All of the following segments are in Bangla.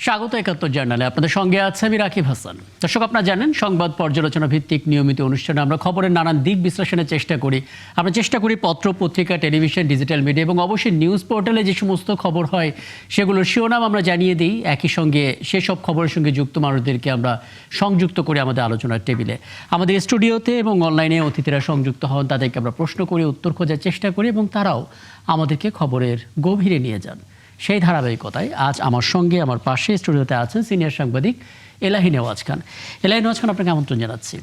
স্বাগত ৭১ জার্নালে। আপনাদের সঙ্গে আছে আমি রাকিব হাসান। দর্শক, আপনারা জানেন সংবাদ পর্যালোচনা ভিত্তিক নিয়মিত অনুষ্ঠানে আমরা খবরের নানান দিক বিশ্লেষণের চেষ্টা করি। আমরা চেষ্টা করি পত্র, পত্রিকা, টেলিভিশন, ডিজিটাল মিডিয়া এবং অবশ্যই নিউজ পোর্টালে যে সমস্ত খবর হয় সেগুলোর শিরোনাম আমরা জানিয়ে দিই। একই সঙ্গে সেসব খবরের সঙ্গে যুক্ত মানুষদেরকে আমরা সংযুক্ত করি আমাদের আলোচনার টেবিলে। আমাদের স্টুডিওতে এবং অনলাইনে অতিথিরা সংযুক্ত হন, তাদেরকে আমরা প্রশ্ন করি, উত্তর খোঁজার চেষ্টা করি এবং তারাও আমাদেরকে খবরের গভীরে নিয়ে যান। সেই ধারাবাহিকতায় আজ আমার সঙ্গে আমার পাশে স্টুডিওতে আছেন সিনিয়র সাংবাদিক এলাহি নেওয়াজ খান। এলাহি নেওয়াজ খান, আপনাকে আমন্ত্রণ জানাচ্ছি।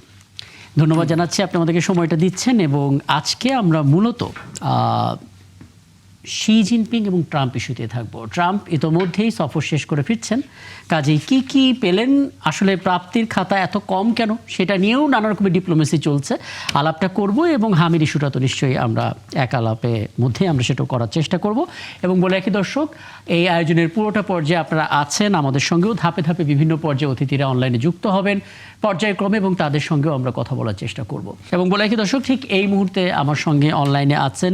ধন্যবাদ জানাচ্ছি আপনি আমাদেরকে সময়টা দিচ্ছেন। এবং আজকে আমরা মূলত শি জিনপিং এবং ট্রাম্প ইস্যুতে থাকবো। ট্রাম্প ইতোমধ্যেই সফর শেষ করে ফিরছেন, কাজেই কি পেলেন, আসলে প্রাপ্তির খাতা এত কম কেন, সেটা নিয়েও নানা রকমের ডিপ্লোমেসি চলছে। আলাপটা করব এবং হামির ইস্যুটা তো নিশ্চয়ই আমরা এক আলাপের মধ্যে আমরা সেটাও করার চেষ্টা করব। এবং বলে রাখি দর্শক, এই আয়োজনের পুরোটা পর্যায়ে আপনারা আছেন আমাদের সঙ্গেও, ধাপে ধাপে বিভিন্ন পর্যায়ে অতিথিরা অনলাইনে যুক্ত হবেন পর্যায়ক্রমে এবং তাদের সঙ্গেও আমরা কথা বলার চেষ্টা করব। এবং বলে রাখি দর্শক, ঠিক এই মুহূর্তে আমার সঙ্গে অনলাইনে আছেন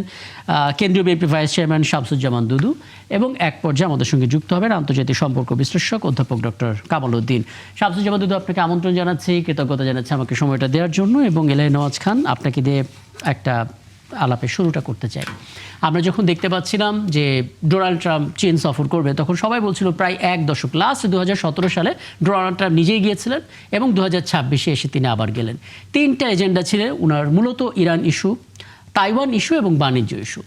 কেন্দ্রীয় বিএনপি ভাইস চেয়ারম্যান শামসুজ্জামান দুদু এবং এক পর্যায়ে আমাদের সঙ্গে যুক্ত হবেন আন্তর্জাতিক সম্পর্ক বিশ্লেষক অধ্যাপক ডক্টর কামাল উদ্দিন। শামসুজ্জামান দুদু, আপনাকে আমন্ত্রণ জানাচ্ছি, কৃতজ্ঞতা জানাচ্ছি আমাকে সময়টা দেওয়ার জন্য। এবং এলাহি নেওয়াজ খান, আপনাকে দিয়ে একটা আলাপের শুরুটা করতে চাই। আমরা যখন দেখতে পাচ্ছিলাম যে ডোনাল্ড ট্রাম্প চীন সফর করবে, তখন সবাই বলছিল প্রায় এক দশক, লাস্ট 2017 সালে ডোনাল্ড ট্রাম্প নিজেই গিয়েছিলেন এবং 2026-এ এসে তিনি আবার গেলেন। তিনটা এজেন্ডা ছিল উনার, মূলত ইরান ইস্যু, তাইওয়ান ইস্যু এবং বাণিজ্য ইস্যু।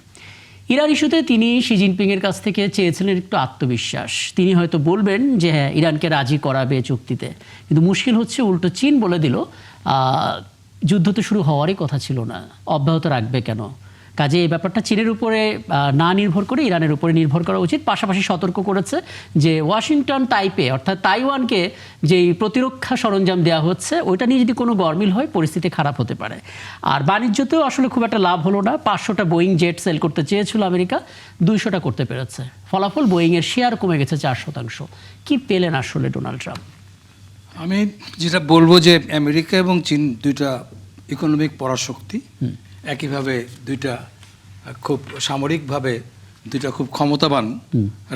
ইরান ইস্যুতে তিনি শি জিনপিংয়ের কাছ থেকে চেয়েছিলেন একটু আত্মবিশ্বাস। তিনি হয়তো বলবেন যে হ্যাঁ, ইরানকে রাজি করাবে চুক্তিতে, কিন্তু মুশকিল হচ্ছে উল্টো চীন বলে দিল যুদ্ধ তো শুরু হওয়ারই কথা ছিল না, অব্যাহত রাখবে কেন। কাজে এই ব্যাপারটা চীনের উপরে না নির্ভর করে ইরানের উপরে নির্ভর করা উচিত। পাশাপাশি সতর্ক করেছে যে ওয়াশিংটন তাইপে অর্থাৎ তাইওয়ানকে যেই প্রতিরক্ষা সরঞ্জাম দেওয়া হচ্ছে ওইটা নিয়ে যদি কোনো গরমিল হয় পরিস্থিতি খারাপ হতে পারে। আর বাণিজ্যতেও আসলে খুব একটা লাভ হলো না। 500টা বোয়িং জেট সেল করতে চেয়েছিল আমেরিকা, 200টা করতে পেরেছে। ফলাফল বোয়িংয়ের শেয়ার কমে গেছে 4%। কি পেলেন আসলে ডোনাল্ড ট্রাম্প? আমি যেটা বলবো যে আমেরিকা এবং চীন দুইটা ইকোনমিক পরাশক্তি, একইভাবে দুইটা খুব সামরিকভাবে দুইটা খুব ক্ষমতাবান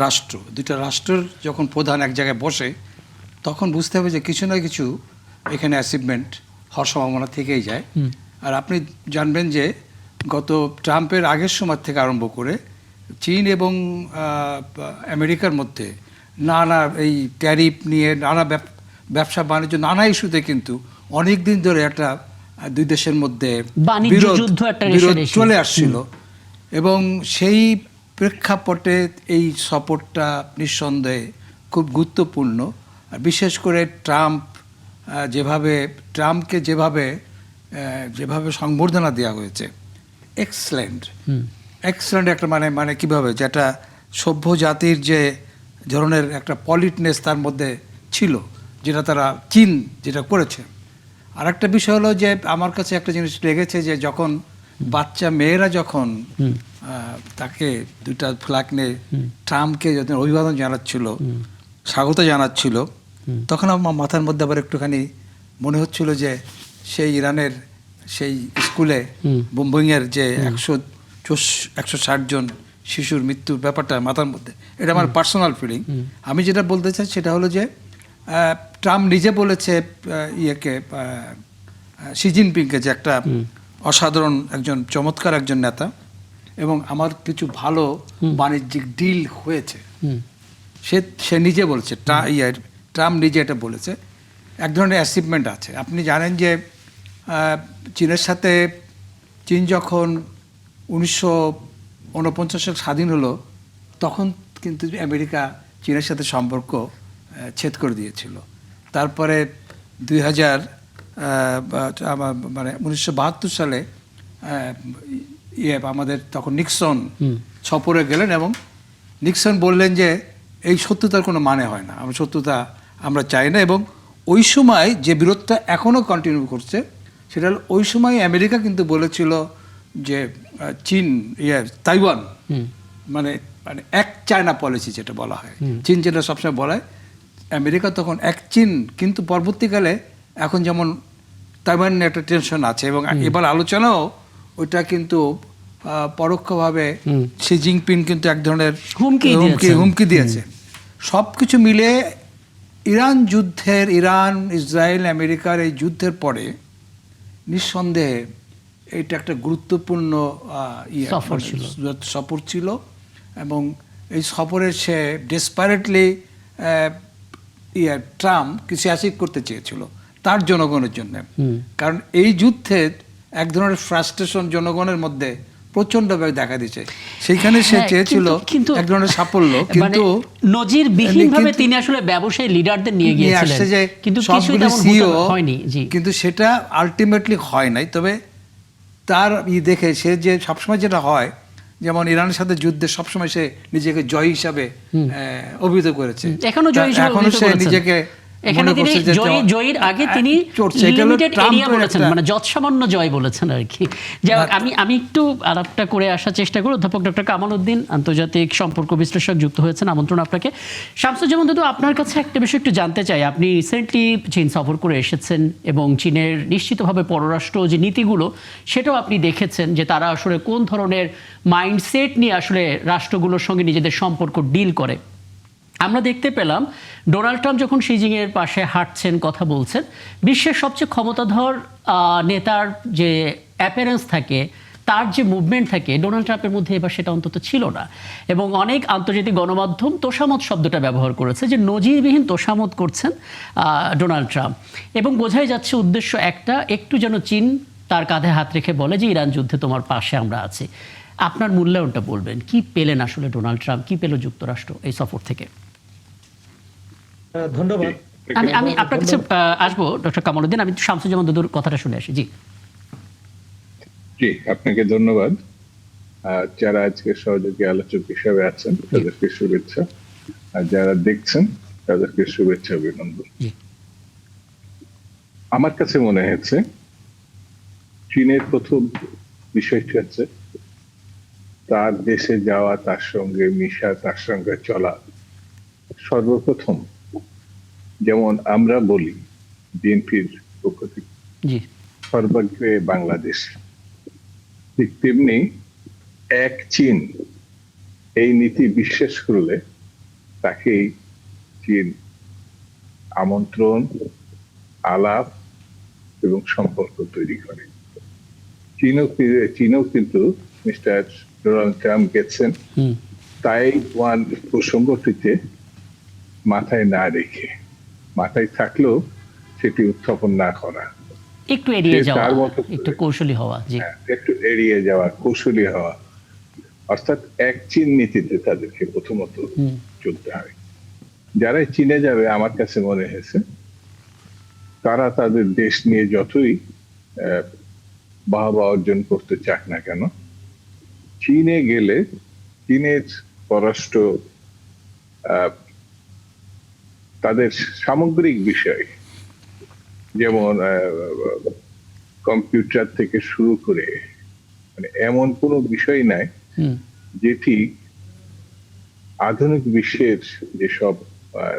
রাষ্ট্র। দুইটা রাষ্ট্রের যখন প্রধান এক জায়গায় বসে তখন বুঝতে হবে যে কিছু না কিছু এখানে অ্যাচিভমেন্ট হওয়ার সম্ভাবনা থেকেই যায়। আর আপনি জানবেন যে গত ট্রাম্পের আগের সময় থেকে আরম্ভ করে চীন এবং আমেরিকার মধ্যে নানা এই ট্যারিফ নিয়ে নানা ব্যবসা বাণিজ্য নানা ইস্যুতে কিন্তু অনেক দিন ধরে একটা দুই দেশের মধ্যে বিরোধ চলে আসছিল। এবং সেই প্রেক্ষাপটে এই সফরটা নিঃসন্দেহে খুব গুরুত্বপূর্ণ। বিশেষ করে ট্রাম্পকে যেভাবে সংবর্ধনা দেওয়া হয়েছে, এক্সেলেন্ট একটা মানে কীভাবে, যেটা সভ্য জাতির যে ধরনের একটা পলিটনেস তার মধ্যে ছিল, যেটা তারা চীন যেটা করেছে। আর একটা বিষয় হলো যে আমার কাছে একটা জিনিস লেগেছে যে যখন বাচ্চা মেয়েরা যখন তাকে দুটা ফ্ল্যাগ নিয়ে ট্রাম্পকে যখন অভিবাদন জানাচ্ছিল, স্বাগত জানাচ্ছিল, তখন আমার মাথার মধ্যে আবার একটুখানি মনে হচ্ছিল যে সেই ইরানের সেই স্কুলে বোম্বিংয়ের যে 160 জন শিশুর মৃত্যুর ব্যাপারটা মাথার মধ্যে, এটা আমার পার্সোনাল ফিলিং। আমি যেটা বলতে চাই সেটা হলো যে ট্রাম্প নিজে বলেছে শি জিনপিংকে যে একটা অসাধারণ একজন চমৎকার একজন নেতা এবং আমার কিছু ভালো বাণিজ্যিক ডিল হয়েছে, সে নিজে বলেছে। ট্রাম্প নিজে এটা বলেছে, এক ধরনের অ্যাচিভমেন্ট আছে। আপনি জানেন যে চীনের সাথে চীন যখন 1949 সাল স্বাধীন হলো তখন কিন্তু আমেরিকা চীনের সাথে সম্পর্ক ছেদ করে দিয়েছিল। তারপরে 1972 সালে আমাদের তখন নিক্সন সফরে গেলেন এবং নিক্সন বললেন যে এই শত্রুতার কোনো মানে হয় না, শত্রুতা আমরা চাই না। এবং ওই সময় যে বিরোধটা এখনও কন্টিনিউ করছে সেটা হলো, ওই সময় আমেরিকা কিন্তু বলেছিল যে চীন তাইওয়ান মানে এক চায়না পলিসি যেটা বলা হয়, চীন যেটা সবসময় বলা হয়, আমেরিকা তখন এক চীন। কিন্তু পরবর্তীকালে এখন যেমন তাইওয়ান একটা টেনশন আছে এবং এবার আলোচনাও ওইটা কিন্তু পরোক্ষভাবে শি জিনপিং কিন্তু এক ধরনের হুমকি দিয়েছে। সব কিছু মিলে ইরান ইসরায়েল আমেরিকার এই যুদ্ধের পরে নিঃসন্দেহে এটা একটা গুরুত্বপূর্ণ সফর ছিল এবং এই সফরে সে ডেসপারেটলি ট্রাম্প কিছু অ্যাচিভ করতে চেয়েছিল তার জনগণের জন্য, কারণ এই যুদ্ধে এক ধরনের ফ্রাস্ট্রেশন জনগণের মধ্যে প্রচন্ডভাবে দেখা দিচ্ছে, সেইখানে সে চেয়েছিল এক ধরনের সাফল্য, কিন্তু নজিরবিহীনভাবে তিনি আসলে ব্যবসায়ী লিডারদের নিয়ে গিয়েছিলেন, কিন্তু কিছুই তেমন হয়নি। কিন্তু সেটা আলটিমেটলি হয় নাই। তবে তার দেখে সে যে সবসময় যেটা হয়, যেমন ইরানের সাথে যুদ্ধে সবসময় সে নিজেকে জয় হিসাবে অভিহিত করেছে, এখনো সে নিজেকে জয়ের আগে তিনি লিমিটেড এরিয়া বলেছেন, মানে যৎসামান্য জয় বলেছেন আর কি। আমি একটু আলাপটা করে আসার চেষ্টা করি। অধ্যাপক ডক্টর কামাল উদ্দিন, আন্তর্জাতিক সম্পর্ক বিশ্লেষক, যুক্ত হয়েছেন, আমন্ত্রণ আপনাকে। শামসুজ্জামান দাদু, আপনার কাছে একটা বিষয় একটু জানতে চাই। আপনি রিসেন্টলি চীন সফর করে এসেছেন এবং চীনের নিশ্চিতভাবে পররাষ্ট্র যে নীতিগুলো সেটাও আপনি দেখেছেন, যে তারা আসলে কোন ধরনের মাইন্ডসেট নিয়ে আসলে রাষ্ট্রগুলোর সঙ্গে নিজেদের সম্পর্ক ডিল করে। আমরা দেখতে পেলাম ডোনাল্ড ট্রাম্প যখন শি জিনপিংয়ের পাশে হাঁটছেন, কথা বলছেন, বিশ্বের সবচেয়ে ক্ষমতাধর নেতার যে অ্যাপিয়ারেন্স থাকে, তার যে মুভমেন্ট থাকে, ডোনাল্ড ট্রাম্পের মধ্যে এবার সেটা অন্তত ছিল না। এবং অনেক আন্তর্জাতিক গণমাধ্যম তোষামত শব্দটা ব্যবহার করেছে, যে নজিরবিহীন তোষামত করছেন ডোনাল্ড ট্রাম্প। এবং বোঝাই যাচ্ছে উদ্দেশ্য একটা, একটু যেন চীন তার কাঁধে হাত রেখে বলে যে ইরান যুদ্ধে তোমার পাশে আমরা আছি। আপনার মূল্যায়নটা বলবেন, কি পেলেন আসলে ডোনাল্ড ট্রাম্প, কি পেল যুক্তরাষ্ট্র এই সফর থেকে? ধন্যবাদ। আমি আপনার কাছে আসবো ডক্টর কামাল উদ্দিন, আমি শামসুজ্জামান দাদুর কথাটা শুনে আসি। জি, আপনাকে ধন্যবাদ। যারা আজকে সহযোগী আলোচক হিসাবে আছেন তাদেরকে শুভেচ্ছা, আর যারা দেখছেন তাদেরকে শুভেচ্ছা, অভিনন্দন। আমার কাছে মনে হয়েছে চীনের প্রথম বিষয়টি হচ্ছে তার দেশে যাওয়া, তার সঙ্গে মিশা, তার সঙ্গে চলা। সর্বপ্রথম যেমন আমরা বলি বিএনপির পক্ষ থেকে সর্বাগ্রে বাংলাদেশ, ঠিক তেমনি এক চীন এই নীতি বিশ্বাস করলে তাকেই চীন আমন্ত্রণ, আলাপ এবং সম্পর্ক তৈরি করে। চীনও কিন্তু মিস্টার ডোনাল্ড ট্রাম্প গেছেন তাইওয়ান প্রসঙ্গটিতে মাথায় না রেখে, মাথায় থাকলেও সেটি উত্থাপন না করা, একটু এড়িয়ে যাওয়া, একটু কৌশলী হওয়া, একটু এড়িয়ে যাওয়া, কৌশলী হওয়া, অর্থাৎ এক চীন নীতিতে তাদেরকে প্রথমত চলতে হয়। যারা চীনে যাবে, আমার কাছে মনে হয়েছে তারা তাদের দেশ নিয়ে যতই বাহবা অর্জন করতে চাক না কেন, চীনে গেলে চীনের পররাষ্ট্র তাদের সামগ্রিক বিষয়, যেমন কম্পিউটার থেকে শুরু করে, মানে এমন কোনো বিষয় নাই যেটি আধুনিক বিশ্বের যেসব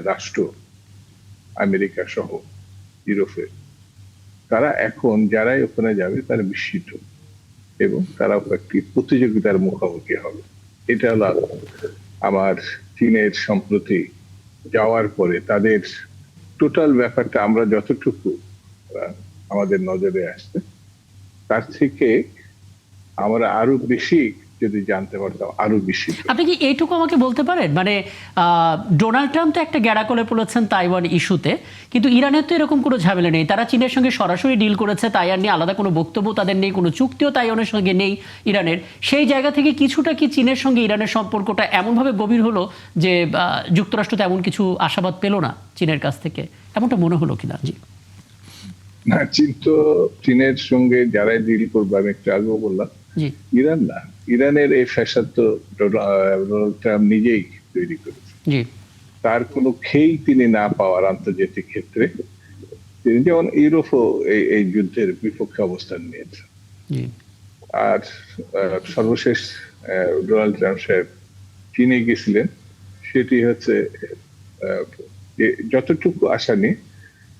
রাষ্ট্র, আমেরিকা সহ ইউরোপের, তারা এখন যারাই ওখানে যাবে তারা বিস্মিত এবং তারা একটি প্রতিযোগিতার মুখোমুখি হবে। এটা হলো আমার চীনের সম্প্রতি যাওয়ার পরে তাদের টোটাল ব্যাপারটা আমরা যতটুকু আমাদের নজরে আসছে, তার থেকে আমরা আরো বেশি যদি জানতে পারতাম, আরো বেশি। আপনি কি এইটুকু আমাকে বলতে পারেন, মানে ডোনাল্ড ট্রাম্প তো একটা গ্যাড়াকলে পড়েছেন তাইওয়ান ইস্যুতে, কিন্তু ইরানের তো এরকম কোনো ঝামেলা নেই। তারা চীনের সঙ্গে সরাসরি ডিল করেছে, তাইওয়ান নিয়ে আলাদা কোনো বক্তব্য তাদের নেই, কোনো চুক্তিও তাইওয়ানের সঙ্গে নেই ইরানের। সেই জায়গা থেকে কিছুটা কি চীনের সঙ্গে ইরানের সম্পর্কটা এমনভাবে গভীর হলো যে যুক্তরাষ্ট্র তো এমন কিছু আশাবাদ পেল না চীনের কাছ থেকে, এমনটা মনে হলো কিনা? জি না, চীন তো চীনের সঙ্গে যারাই ডিল করবে, আমি একটু আগেও বললাম, ইরান না, ইরানের এই ফ্যাশন তো ডোনাল্ড ট্রাম্প নিজেই তৈরি করেছে। তার কোনো খেই তিনি না পাওয়ার আন্তর্জাতিক ক্ষেত্রে, তিনি যেমন ইউরোপও এই যুদ্ধের বিপক্ষে অবস্থান নিয়েছেন। আর সর্বশেষ ডোনাল্ড ট্রাম্প সাহেব চীনে গেছিলেন, সেটি হচ্ছে যতটুকু আশা নেই,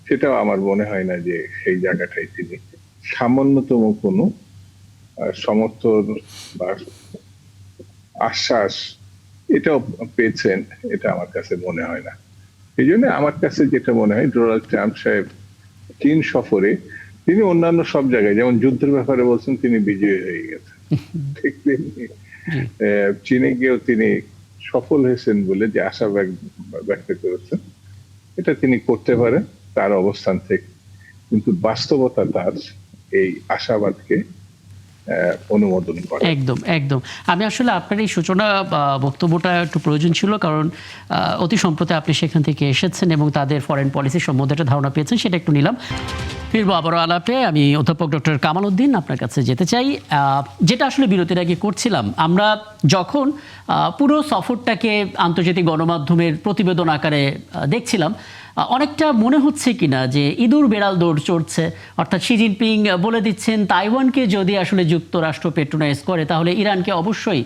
সেটাও আমার মনে হয় না যে সেই জায়গাটাই তিনি সামান্যতম কোনো সমর্থন বা আশ্বাস এটাও পেয়েছেন, এটা আমার কাছে মনে হয় না। এই জন্য আমার কাছে যেটা মনে হয়, ডোনাল্ড ট্রাম্প সাহেব চীন সফরে তিনি অন্যান্য সব জায়গায় যেমন যুদ্ধের ব্যাপারে বলছেন তিনি বিজয়ী হয়ে গেছেন, ঠিক তেমনি চীনে গিয়েও তিনি সফল হয়েছেন বলে যে আশা ব্যক্ত করেছেন, এটা তিনি করতে পারেন তার অবস্থান থেকে, কিন্তু বাস্তবতা তার এই আশাবাদকে অনুমোদন করে। একদম একদম। আমি আসলে আপনার এই সূচনা বক্তব্যটা একটু প্রয়োজন ছিল, কারণ অতি সম্প্রতি আপনি সেখান থেকে এসেছেন এবং তাদের ফরেন পলিসি সম্বন্ধে একটা ধারণা পেয়েছেন, সেটা একটু নিলাম। ফিরবো আবারও আলাপে। আমি অধ্যাপক ডক্টর কামাল উদ্দিন আপনার কাছে যেতে চাই। যেটা আসলে বিরতির আগে করছিলাম, আমরা যখন পুরো সফরটাকে আন্তর্জাতিক গণমাধ্যমের প্রতিবেদন আকারে দেখছিলাম, অনেকটা মনে হচ্ছে কিনা যে ইঁদুর বেড়াল দৌড় চড়ছে, অর্থাৎ শি জিনপিং বলে দিচ্ছেন তাইওয়ানকে যদি আসলে যুক্তরাষ্ট্র পেট্রোনাইজ করে তাহলে ইরানকে অবশ্যই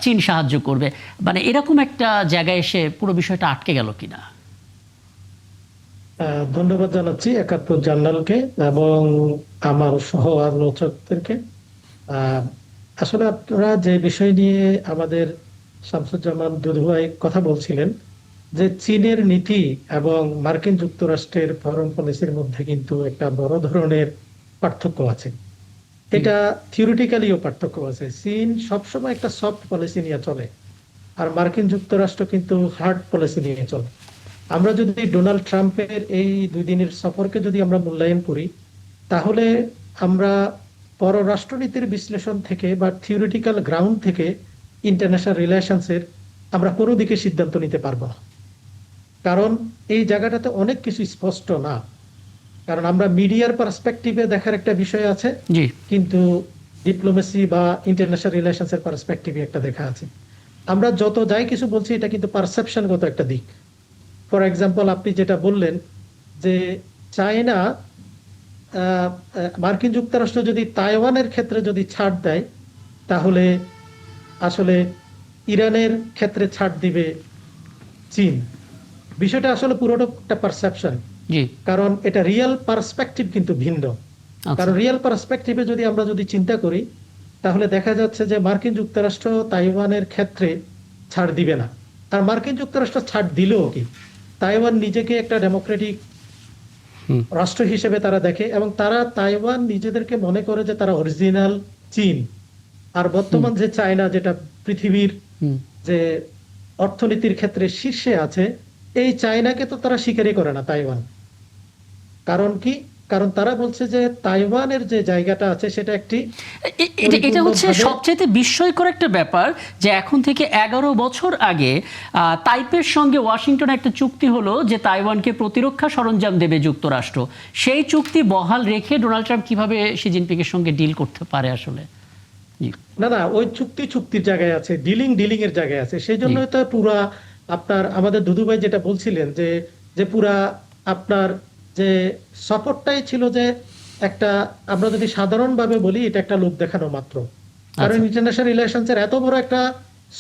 চীন সাহায্য করবে, মানে এরকম একটা জায়গায় এসে পুরো বিষয়টা আটকে গেল কিনা। ধন্যবাদ জানাচ্ছি একাত্তর জার্নালকে এবং আমার সহ আলোচকদেরকে। আসলে আপনারা যে বিষয় নিয়ে আমাদের শামসুজ্জামান দুধুভাই কথা বলছিলেন, যে চীনের নীতি এবং মার্কিন যুক্তরাষ্ট্রের ফরেন পলিসির মধ্যে কিন্তু একটা বড় ধরনের পার্থক্য আছে। এটা থিওরিটিক্যালিও পার্থক্য আছে। চীন সবসময় একটা সফট পলিসি নিয়ে চলে, আর মার্কিন যুক্তরাষ্ট্র কিন্তু হার্ড পলিসি নিয়ে চলে। আমরা যদি ডোনাল্ড ট্রাম্পের এই 2 দিনের সফরকে যদি আমরা মূল্যায়ন করি, তাহলে আমরা পররাষ্ট্রনীতির বিশ্লেষণ থেকে বা থিওরিটিক্যাল গ্রাউন্ড থেকে ইন্টারন্যাশনাল রিলেশনসের আমরা কোনো দিকে সিদ্ধান্ত নিতে পারবো না, কারণ এই জায়গাটাতে অনেক কিছু স্পষ্ট না। কারণ আমরা মিডিয়ার পার্সপেক্টিভে দেখার একটা বিষয় আছে, কিন্তু ডিপ্লোমেসি বা ইন্টারন্যাশনাল রিলেশনসের পার্সপেক্টিভে একটা দেখা আছে। আমরা যত যাই কিছু বলছি এটা কিন্তু পারসেপশনগত একটা দিক। ফর এক্সাম্পল, আপনি যেটা বললেন যে চায়না, মার্কিন যুক্তরাষ্ট্র যদি তাইওয়ানের ক্ষেত্রে যদি ছাড় দেয়, তাহলে আসলে ইরানের ক্ষেত্রে ছাড় দিবে চীন। বিষয়টা আসলে পুরোটা একটা পারসেপশন, কারণ এটা রিয়েল পার্সপেক্টিভ কিন্তু ভিন্ন। কারণ রিয়েল পার্সপেক্টিভে যদি আমরা যদি চিন্তা করি, তাহলে দেখা যাচ্ছে যে মার্কিন যুক্তরাষ্ট্র তাইওয়ানের ক্ষেত্রে ছাড় দিবে না। আর মার্কিন যুক্তরাষ্ট্র ছাড় দিলেও কি, তাইওয়ান নিজেকে একটা ডেমোক্রেটিক রাষ্ট্র হিসেবে তারা দেখে এবং তারা তাইওয়ান নিজেদেরকে মনে করে যে তারা অরিজিনাল চীন। আর বর্তমান যে চায়না, যেটা পৃথিবীর যে অর্থনীতির ক্ষেত্রে শীর্ষে আছে, এই চায়নাকে তো তারা স্বীকারই করে না তাইওয়ান। কারণ কি? কারণ তারা বলছে যে তাইওয়ানের যে জায়গাটা আছে সেটা একটি, এটা হচ্ছে সবচেয়ে বিস্ময়কর একটা ব্যাপার যে এখন থেকে 11 বছর আগে তাইপের সঙ্গে ওয়াশিংটনে একটা চুক্তি হলো যে তাইওয়ানকে প্রতিরক্ষা সরঞ্জাম দেবে যুক্তরাষ্ট্র। সেই চুক্তি বহাল রেখে ডোনাল্ড ট্রাম্প কিভাবে শি জিনপিং এর সঙ্গে ডিল করতে পারে আসলে? না, ওই চুক্তির জায়গায় আছে, ডিলিং এর জায়গায় আছে। সেই জন্য তো পুরা আপনার আমাদের দুদুভাই যেটা বলছিলেন যে পুরা আপনার যে সফরটাই ছিল যে একটা, আমরা যদি সাধারণভাবে বলি, এটা একটা লোক দেখানো মাত্র। কারণ ইন্টারন্যাশনাল রিলেশনস এর এত বড় একটা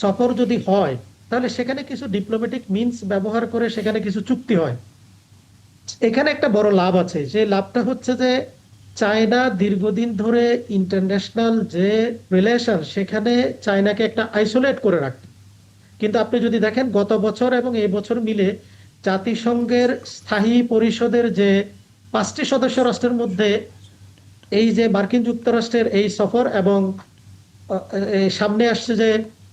সফর যদি হয়, তাহলে সেখানে কিছু ডিপ্লোম্যাটিক মিনস ব্যবহার করে সেখানে কিছু চুক্তি হয়। এখানে একটা বড় লাভ আছে, যে লাভটা হচ্ছে যে চায়না দীর্ঘদিন ধরে ইন্টারন্যাশনাল যে রিলেশন, সেখানে চায়নাকে একটা আইসোলেট করে রাখত। কিন্তু আপনি যদি দেখেন গত বছর এবং এই বছর মিলে জাতিসংঘের স্থায়ী পরিষদের যে 5টি সদস্য রাষ্ট্রের মধ্যে এই যে মার্কিন যুক্তরাষ্ট্রের এই সফর এবং সামনে আসছে যে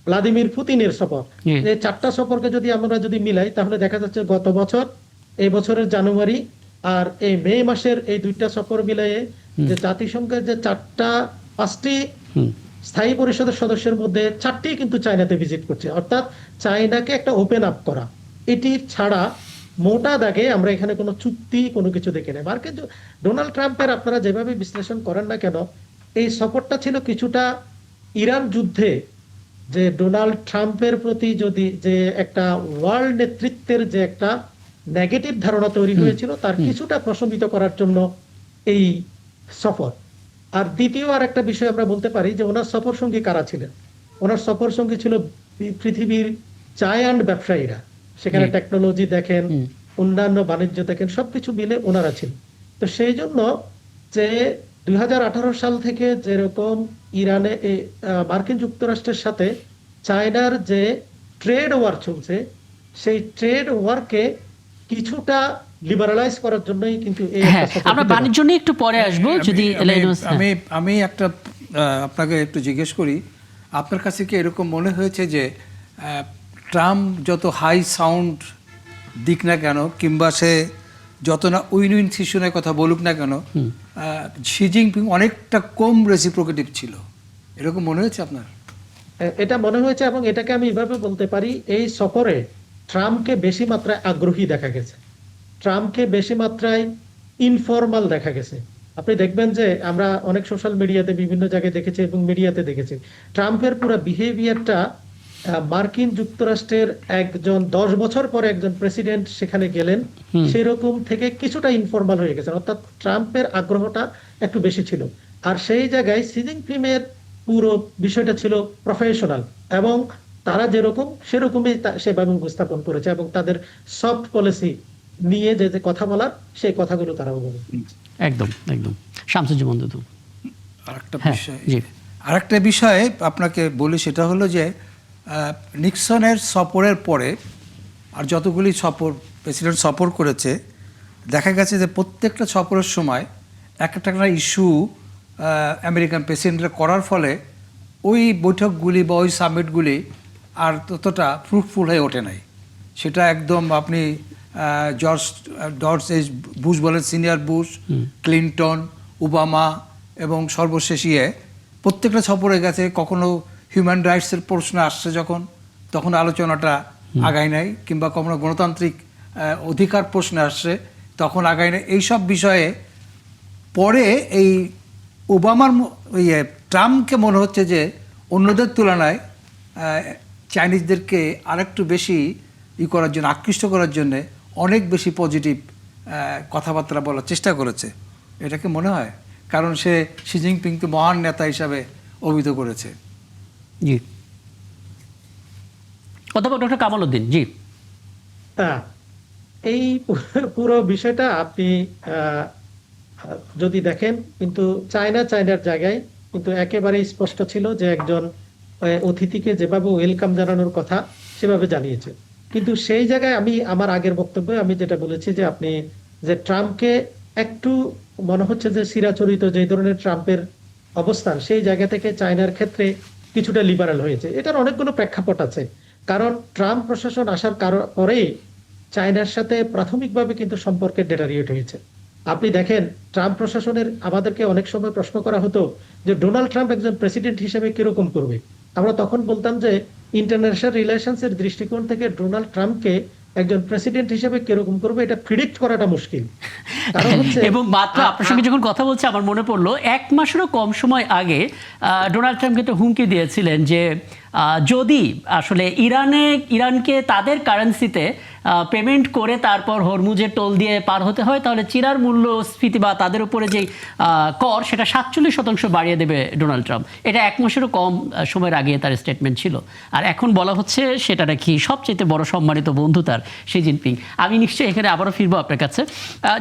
ভ্লাদিমির পুতিনের সফর, এই 4টা সফরকে যদি আমরা মিলাই, তাহলে দেখা যাচ্ছে গত বছর, এই বছরের জানুয়ারি আর এই মে মাসের এই 2টা সফর মিলিয়ে যে জাতিসংঘের যে 5টি স্থায়ী পরিষদের সদস্যের মধ্যে 4টি কিন্তু চায়নাতে ভিজিট করছে। অর্থাৎ চায়নাকে একটা ওপেন আপ করা, এটি ছাড়া মোটা দাগে আমরা এখানে কোনো চুক্তি কোনো কিছু দেখি না। মার্কিন ডোনাল্ড ট্রাম্পের আপনারা যেভাবে বিশ্লেষণ করেন না কেন, এই সফরটা ছিল কিছুটা ইরান যুদ্ধে যে ডোনাল্ড ট্রাম্পের প্রতি যদি যে একটা ওয়ার্ল্ড নেতৃত্বের যে একটা নেগেটিভ ধারণা তৈরি হয়েছিল, তার কিছুটা প্রশমিত করার জন্য এই সফর। আর দ্বিতীয় আর একটা বিষয় আমরা বলতে পারি যে ওনার সফর সঙ্গী কারা ছিলেন। ওনার সফর সঙ্গী ছিল পৃথিবীর জায়ান্ট ব্যবসায়ীরা। সেখানে টেকনোলজি দেখেন, অন্যান্য বাণিজ্য দেখেন, সবকিছু মিলে ওনারা ছিলেন। তো সেই জন্য যে 2018 সাল থেকে যেরকম ইরানে মার্কিন যুক্তরাষ্ট্রের সাথে চায়নার যে ট্রেড ওয়ার চলছে, সেই ট্রেড ওয়ারকে কিছুটা লিবারালাইজ করার জন্যই কিন্তু এই হ্যাঁ, একটা support আমরা দিতে পারে। বাণিজ্য নিয়ে একটু পরে আসবো যদি আমি আমি একটা আপনাকে একটু জিজ্ঞেস করি, আপনার কাছে কি এরকম মনে হয়েছে যে ট্রাম্প যত হাই সাউন্ড দিক না কেন, কিংবা সে যত না উইন উইন সিচুয়েশনের কথা বলুক না কেন, শি জিনপিং অনেকটা কম রেসিপ্রোকেটিভ ছিল, এরকম মনে হয়েছে আপনার? এটা মনে হয়েছে, এবং এটাকে আমি এভাবে বলতে পারি, এই সফরে ট্রাম্পকে বেশি মাত্রায় আগ্রহী দেখা গেছে, ট্রাম্পকে বেশি মাত্রায় ইনফরমাল দেখা গেছে। আপনি দেখবেন যে আমরা অনেক সোশ্যাল মিডিয়াতে বিভিন্ন জায়গায় দেখেছি এবং মিডিয়াতে দেখেছি, ট্রাম্পের পুরো বিহেভিয়ারটা মার্কিন যুক্তরাষ্ট্রের একজন 10 বছর পরে একজন প্রেসিডেন্ট সেখানে গেলেন সেরকম থেকে কিছুটা ইনফরমাল হয়ে গেছে, অর্থাৎ ট্রাম্পের আগ্রহটা একটু বেশি ছিল। আর সেই জায়গায় শি জিনপিংয়ের পুরো বিষয়টা ছিল প্রফেশনাল, এবং তারা যেরকম সেরকমই সেভাবে উপস্থাপন করেছে, এবং তাদের সফট পলিসি নিয়ে যে যে কথা বলার সেই কথাগুলো তারা বলে। একদম একদম শামসুজ্জামান দুদু। আরেকটা হ্যাঁ, বিষয়, জি। আরেকটা বিষয়ে আপনাকে বলি, সেটা হলো যে নিক্সনের সফরের পরে আর যতগুলি সফর প্রেসিডেন্ট সফর করেছে, দেখা গেছে যে প্রত্যেকটা সফরের সময় একটা ইস্যু আমেরিকান প্রেসিডেন্টরা করার ফলে ওই বৈঠকগুলি বা ওই সামিটগুলি আর ততটা ফ্রুটফুল হয়ে ওঠে নাই। সেটা একদম আপনি জর্জ এইচ বুশ বলেন, সিনিয়র বুশ, ক্লিনটন, ওবামা এবং সর্বশেষ প্রত্যেকটা সফরে গেছে, কখনো হিউম্যান রাইটসের প্রশ্ন আসছে যখন, তখন আলোচনাটা আগায় নাই, কিংবা কখনো গণতান্ত্রিক অধিকার প্রশ্নে আসছে তখন আগায় নাই। এইসব বিষয়ে পরে এই ওবামার ট্রাম্পকে মনে হচ্ছে যে অন্যদের তুলনায় চাইনিজদেরকে আরেকটু বেশি করার জন্য, আকৃষ্ট করার জন্যে অনেক বেশি পজিটিভ কথাবার্তা বলার চেষ্টা করেছে। এটাকে মনে হয়, কারণ সে শি জিনপিংকে মহান নেতা হিসাবে অভিহিত করেছে। জি, অধ্যাপক ডক্টর কামাল উদ্দিন। জি, এই পুরো বিষয়টা আপনি যদি দেখেন, কিন্তু চায়নার জায়গায় কিন্তু একেবারেই স্পষ্ট ছিল যে একজন অতিথিকে যেভাবে ওয়েলকাম জানানোর কথা সেভাবে জানিয়েছে। কিন্তু সেই জায়গায় আমি আমার আগের বক্তব্যে আমি যেটা বলেছি যে আপনি যে ট্রাম্পকে একটু মনে হচ্ছে যে চিরাচরিত যে ধরনের ট্রাম্পের অবস্থান, সেই জায়গা থেকে চায়নার ক্ষেত্রে কিছুটা লিবারাল হয়েছে। এটার অনেকগুলো প্রেক্ষাপট আছে, কারণ ট্রাম্প প্রশাসন আসার পরেই চায়নার সাথে প্রাথমিকভাবে কিন্তু সম্পর্কের ডেটারিয়েট হয়েছে। আপনি দেখেন ট্রাম্প প্রশাসনের আমাদেরকে অনেক সময় প্রশ্ন করা হতো যে ডোনাল্ড ট্রাম্প একজন প্রেসিডেন্ট হিসেবে কিরকম করবে। আমরা তখন বলতাম যে ইন্টারন্যাশনাল রিলেশনস এর দৃষ্টিকোণ থেকে ডোনাল্ড ট্রাম্পকে একজন প্রেসিডেন্ট হিসেবে কিরকম করবে এটা প্রিডিক্ট করাটা মুশকিল। কারণ হচ্ছে এবং মাত্র আপনার সঙ্গে যখন কথা বলছি আমার মনে পড়লো 1 মাসেরও কম সময় আগে ডোনাল্ড ট্রাম্প কিন্তু হুমকি দিয়েছিলেন যে যদি আসলে ইরানকে তাদের কারেন্সিতে পেমেন্ট করে তারপর হরমুজের টোল দিয়ে পার হতে হয়, তাহলে চিরার মূল্যস্ফীতি বা তাদের উপরে যে কর সেটা 47% বাড়িয়ে দেবে ডোনাল্ড ট্রাম্প। এটা 1 মাসেরও কম সময়ের আগে তার স্টেটমেন্ট ছিল, আর এখন বলা হচ্ছে সেটা নাকি সবচেয়ে বড় সম্মানিত বন্ধু তার শি জিনপিং। আমি নিশ্চয়ই এখানে আবারও ফিরবো আপনার কাছে।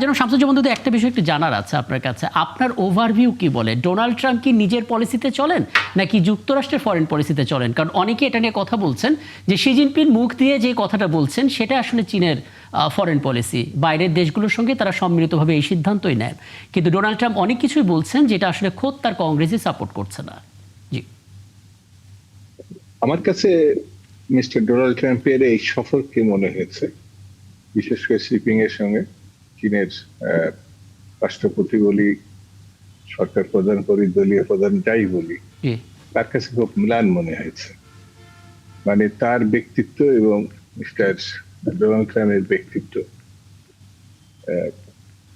যেন শামসুজ্জামান দুদু, একটা বিষয় একটু জানার আছে আপনার কাছে, আপনার ওভারভিউ কি বলে? ডোনাল্ড ট্রাম্প কি নিজের পলিসিতে চলেন নাকি যুক্তরাষ্ট্রের ফরেন পলিসিতে চলেন? কারণ অনেকে এটা নিয়ে কথা বলছেন যে শি জিনপিং মুখ দিয়ে যে কথাটা বলছেন সেটা আসলে চীনের ফরেন পলিসি, বাইরের দেশগুলোর সঙ্গে তারা সম্মিলিতভাবে এই সিদ্ধান্তই নেন, কিন্তু ডোনাল্ড ট্রাম্প অনেক কিছুই বলছেন যেটা আসলে খোদ তার কংগ্রেসই সাপোর্ট করছে না। জি, আমার কাছে মিস্টার ডোনাল্ড ট্রাম্পের এই সফরকে মনে হয়েছে, বিশেষ করে জিনপিং এর সঙ্গে চীনের রাষ্ট্রপতি বলি, সরকার প্রধান করি, দলীয় প্রধান যাই বলি, তার কাছে খুব ম্লান মনে হয়েছে। মানে তার ব্যক্তিত্ব এবং মিস্টার ডোনাল্ড ট্রাম্পের ব্যক্তিত্ব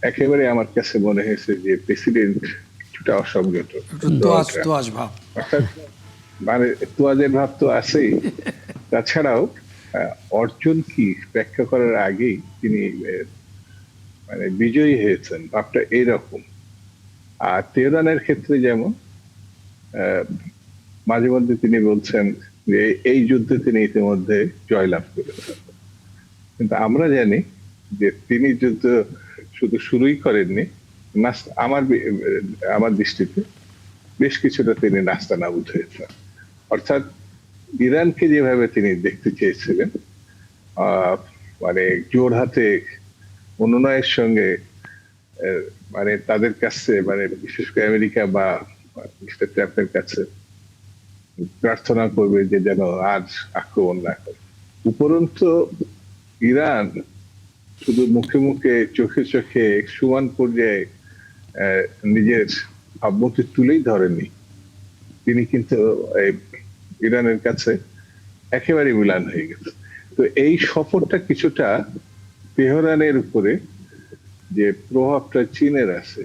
একেবারে আমার কাছে মনে হয়েছে যে প্রেসিডেন্ট কিছুটা অসংযত, অর্থাৎ মানে তোয়াজের ভাব তো আছেই। তাছাড়াও অর্জন কি ব্যাখ্যা করার আগেই তিনি মানে বিজয়ী হয়েছেন, ভাবটা এইরকম। আর তেহরানের ক্ষেত্রে যেমন মাঝে মধ্যে তিনি বলছেন যে এই যুদ্ধে তিনি ইতিমধ্যে জয়লাভ করেছেন, কিন্তু আমরা জানি যে তিনি যুদ্ধ শুধু শুরুই করেননি, আমার দৃষ্টিতে বেশ কিছুটা তিনি নাস্তানাবুদ হয়েছেন। অর্থাৎ ইরানকে যেভাবে তিনি দেখতে চেয়েছিলেন, মানে জোর হাতে অনুনয়ের সঙ্গে মানে তাদের কাছে, মানে বিশেষ করে আমেরিকা বা মিস্টার ট্রাম্পের কাছে প্রার্থনা করবে যে যেন আজ আক্রমণ না করে। উপরন্তু ইরান শুধু মুখে মুখে চোখে চোখে সমান পর্যায়ে নিজের ভাবমূর্তি তুলেই ধরেনি, তিনি কিন্তু ইরানের কাছে একেবারে মিলান হয়ে গেছে। তো এই সফরটা কিছুটা তেহরানের উপরে যে প্রভাবটা চীনের আছে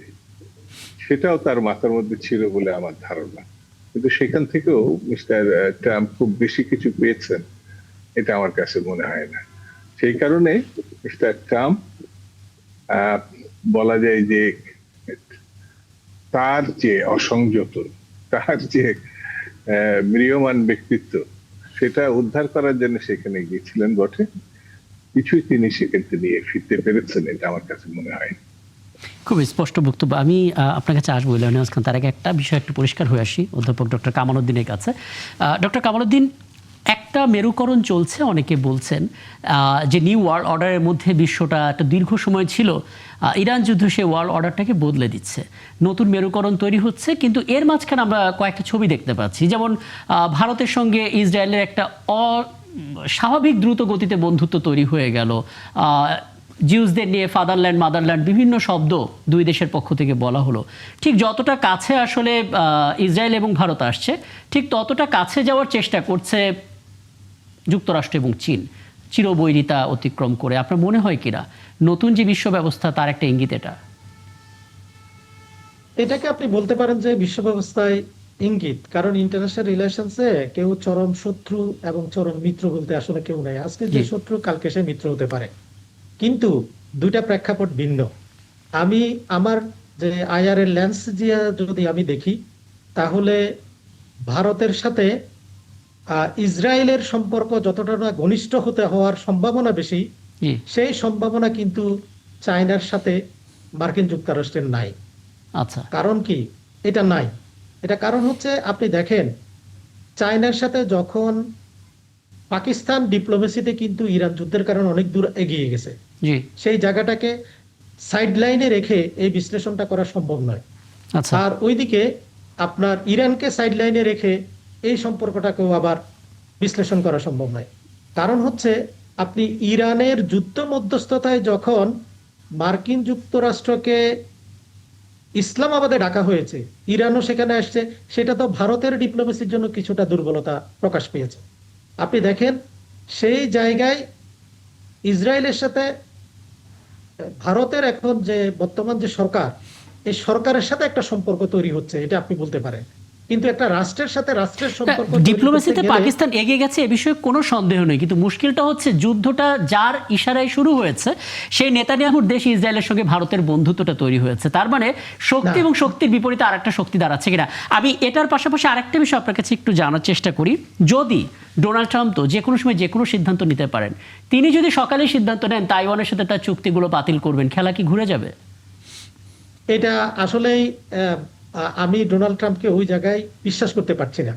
সেটাও তার মাথার মধ্যে ছিল বলে আমার ধারণা, কিন্তু সেখান থেকেও মিস্টার ট্রাম্প খুব বেশি কিছু পেয়েছেন এটা আমার কাছে মনে হয় না। সেই কারণে মিস্টার ট্রাম্প বলা যায় যে তার যে অসংযত, তার যে ম্রিয়মান ব্যক্তিত্ব, সেটা উদ্ধার করার জন্য সেখানে গিয়েছিলেন বটে, কিছুই তিনি সেখান থেকে নিয়ে ফিরতে পেরেছেন এটা আমার কাছে মনে হয়। খুব স্পষ্ট বক্তব্য। আমি আপনার কাছে আসবো ইলানিয়াস খান, তার আগে একটা বিষয় একটু পরিষ্কার হয়ে আসি অধ্যাপক ডক্টর কামালউদ্দিনের কাছে। ডক্টর কামালউদ্দিন, একটা মেরুকরণ চলছে, অনেকে বলছেন যে নিউ ওয়ার্ল্ড অর্ডারের মধ্যে বিশ্বটা একটা দীর্ঘ সময় ছিল, ইরান যুদ্ধ সেই ওয়ার্ল্ড অর্ডারটাকে বদলে দিচ্ছে, নতুন মেরুকরণ তৈরি হচ্ছে। কিন্তু এর মাঝখানে আমরা কয়েকটা ছবি দেখতে পাচ্ছি, যেমন ভারতের সঙ্গে ইসরায়েলের একটা স্বাভাবিক দ্রুত গতিতে বন্ধুত্ব তৈরি হয়ে গেল, জিউসদের নিয়ে ফাদারল্যান্ড মাদারল্যান্ড বিভিন্ন শব্দ দুই দেশের পক্ষ থেকে বলা হলো। ঠিক যতটা কাছে আসলে ইসরায়েল এবং ভারত আসছে, ঠিক ততটা কাছে যাওয়ার চেষ্টা করছে যুক্তরাষ্ট্র এবং চীন, চিরবৈরিতা অতিক্রম করে। আপনার মনে হয় কিনা নতুন যে বিশ্ব ব্যবস্থা তার একটা ইঙ্গিত এটা? এটাকে আপনি বলতে পারেন যে বিশ্ব ব্যবস্থায় ইঙ্গিত, কারণ ইন্টারন্যাশনাল রিলেশনসে কেউ চরম শত্রু এবং চরম মিত্র বলতে আসলে কেউ নাই। আজকে যে শত্রু কালকে সে মিত্র হতে পারে, কিন্তু দুইটা প্রেক্ষাপট ভিন্ন। আমি আমার যে আইআর এর লেন্স দিয়ে যদি আমি দেখি, তাহলে ভারতের সাথে ইসরায়েলের সম্পর্ক যতটা না ঘনিষ্ঠ হতে হওয়ার সম্ভাবনা বেশি, সেই সম্ভাবনা কিন্তু চায়নার সাথে মার্কিন যুক্তরাষ্ট্রের নাই। আচ্ছা, কারণ কি এটা নাই? এটা কারণ হচ্ছে, আপনি দেখেন চায়নার সাথে যখন পাকিস্তান ডিপ্লোমেসিতে কিন্তু ইরান যুদ্ধের কারণে অনেক দূর এগিয়ে গেছে, সেই জায়গাটাকে সাইড লাইনে রেখে এই বিশ্লেষণটা করা সম্ভব নয়। আচ্ছা, আর ওইদিকে আপনার ইরানকে সাইড লাইনে রেখে এই সম্পর্কটাকেও আবার বিশ্লেষণ করা সম্ভব নয়। কারণ হচ্ছে, আপনি ইরানের যুদ্ধ মধ্যস্থতায় যখন মার্কিন যুক্তরাষ্ট্রকে ইসলামাবাদে ডাকা হয়েছে, ইরানও সেখানে আসছে, সেটা তো ভারতের ডিপ্লোমেসির জন্য কিছুটা দুর্বলতা প্রকাশ পেয়েছে। আপনি দেখেন সেই জায়গায় ইসরায়েলের সাথে ভারতের এখন যে বর্তমান যে সরকার, এই সরকারের সাথে একটা সম্পর্ক তৈরি হচ্ছে, এটা আপনি বলতে পারেন। কিন্তু একটা রাষ্ট্রের সাথে রাষ্ট্রের সম্পর্ক ডিপ্লোমেসিতে পাকিস্তান এগিয়ে গেছে, এ বিষয়ে কোনো সন্দেহ নেই, কিন্তু মুশকিলটা হচ্ছে যুদ্ধটা যার ইশারায় শুরু হয়েছে সেই নেতানিয়াহুর দেশ ইসরায়েলের সঙ্গে ভারতের বন্ধুত্বটা তৈরি হয়েছে। তার মানে শক্তি এবং শক্তির বিপরীতে আরেকটা শক্তি দাঁড়াচ্ছে কিনা। আমি এটার পাশাপাশি আরেকটা বিষয় আপনার কাছে একটু জানার চেষ্টা করি। যদি ডোনাল্ড ট্রাম্প তো যে কোনো সময় যে কোনো সিদ্ধান্ত নিতে পারেন, তিনি যদি সকালে সিদ্ধান্ত নেন তাইওয়ানের সাথে তার চুক্তিগুলো বাতিল করবেন, খেলা কি ঘুরে যাবে? এটা আসলেই আমি ডোনাল্ড ট্রাম্পকে ওই জায়গায় বিশ্বাস করতে পারছি না।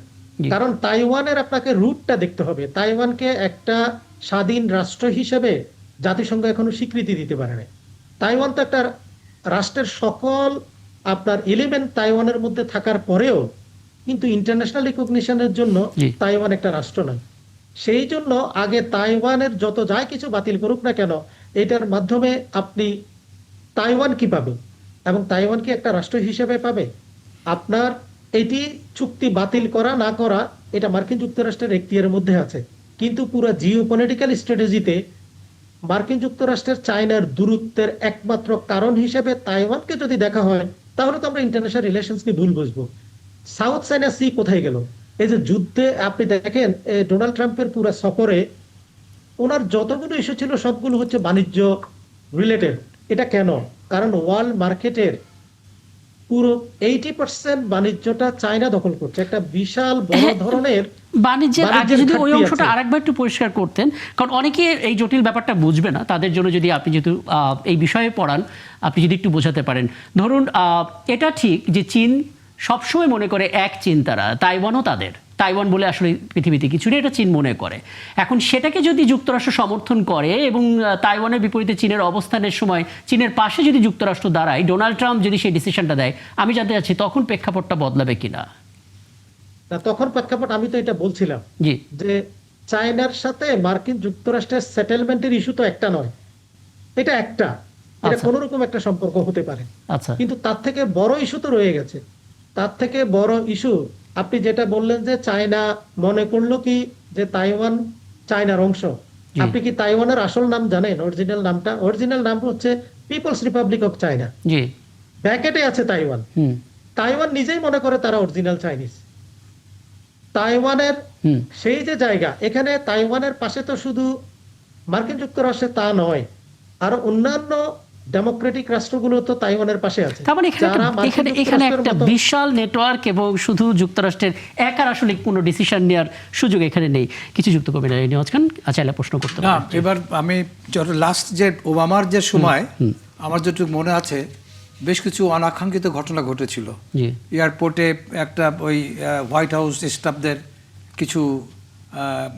কারণ তাইওয়ানের আপনাকে রুটটা দেখতে হবে। তাইওয়ানকে একটা স্বাধীন রাষ্ট্র হিসেবে জাতিসংঘ এখনো স্বীকৃতি দিতে পারে না। তাইওয়ান তো একটা রাষ্ট্রের সকল আপনার এলিমেন্ট তাইওয়ানের মধ্যে থাকার পরেও কিন্তু ইন্টারন্যাশনাল রিকগনিশনের জন্য তাইওয়ান একটা রাষ্ট্র নয়। সেই জন্য আগে তাইওয়ানের যত যাই কিছু বাতিল করুক না কেন, এটার মাধ্যমে আপনি তাইওয়ান কি পাবে এবং তাইওয়ান কি একটা রাষ্ট্র হিসেবে পাবে? আপনার এটি চুক্তি বাতিল করা না করা এটা মার্কিন যুক্তরাষ্ট্রের এখতিয়ারের মধ্যে আছে, কিন্তু পুরো জিওপলিটিক্যাল স্ট্র্যাটেজিতে মার্কিন যুক্তরাষ্ট্রের চায়নার দূরত্বের একমাত্র কারণ হিসেবে তাইওয়ানকে যদি দেখা হয়, তাহলে তো আমরা ইন্টারন্যাশনাল রিলেশনসকে ভুল বুঝবো। সাউথ চায়না সি কোথায় গেল? এই যে যুদ্ধে আপনি দেখেন ডোনাল্ড ট্রাম্পের পুরো সফরে ওনার যতগুলো ইস্যু ছিল সবগুলো হচ্ছে বাণিজ্য রিলেটেড। এটা কেন? কারণ ওয়ার্ল্ড মার্কেটের পুরো 80% বাণিজ্যটা চায়না দখল করছে, একটা বিশাল বড় ধরনের বাণিজ্যের আগে যদি ওই অংশটা আরেকবার একটু পরিষ্কার করতেন, কারণ অনেকে এই জটিল ব্যাপারটা বুঝবে না, তাদের জন্য যদি আপনি যেহেতু এই বিষয়ে পড়ান, আপনি যদি একটু বোঝাতে পারেন। ধরুন এটা ঠিক যে চীন সবসময় মনে করে এক চীন, তারা তাইওয়ানও তাদের, তাইওয়ান বলে আসলে পৃথিবীতে কিছু নেই, এটা চীন মনে করে। এখন সেটাকে যদি যুক্তরাষ্ট্র সমর্থন করে এবং তাইওয়ানের বিপরীতে চীনের অবস্থানের সময় চীনের পাশে যদি যুক্তরাষ্ট্র দাঁড়ায়, ডোনাল্ড ট্রাম্প যদি সেই ডিসিশনটা দেয়, আমি জানতে চাচ্ছি তখন প্রেক্ষাপটটা বদলাবে কিনা। না, তখন প্রেক্ষাপট আমি তো এটা বলছিলাম জি, যে চায়নার সাথে মার্কিন যুক্তরাষ্ট্রের সেটেলমেন্টের ইস্যু তো একটা নয়, এটা একটা, এটা আচ্ছা। কোন রকম একটা সম্পর্ক হতে পারে, আচ্ছা, কিন্তু তার থেকে বড় ইস্যু তো রয়ে গেছে। তার থেকে বড় ইস্যু আপনি যেটা বললেন যে চায়না মনে করলো কি যে তাইওয়ান চায়নার অংশ। জি। আপনি কি তাইওয়ানের আসল নাম জানেন? অরিজিনাল নামটা, অরিজিনাল নাম হচ্ছে পিপলস রিপাবলিক অফ চায়না, জি, ব্র্যাকেটে আছে তাইওয়ান। হুম, তাইওয়ান নিজেই মনে করে তারা অরিজিনাল চাইনিজ। তাইওয়ানের হুম। সেই যে জায়গা, এখানে তাইওয়ানের পাশে তো শুধু মার্কিন যুক্তরাষ্ট্রে তা নয়, আরো অন্যান্য ডেমোক্রেটিক রাষ্ট্রগুলো তো তাইওয়ানের পাশে আছে। তার মানে এখানে যারা মার্কিন এখানে যুক্তরাষ্ট্রের একটা মতো- বিশাল নেটওয়ার্ক এবং শুধু যুক্তরাষ্ট্রের একার আসলে কোনো ডিসিশন নেওয়ার সুযোগ এখানে নেই। কিছু যুক্ত করবেন নিউজ খান, চাইলে প্রশ্ন করতে না, পারেন। এবার আমি লাস্ট যে ওবামার যে সময় আমার যেটুকু মনে আছে বেশ কিছু অনাকাঙ্ক্ষিত ঘটনা ঘটেছিল। জি, এয়ারপোর্টে একটা ওই হোয়াইট হাউস স্টাফদের কিছু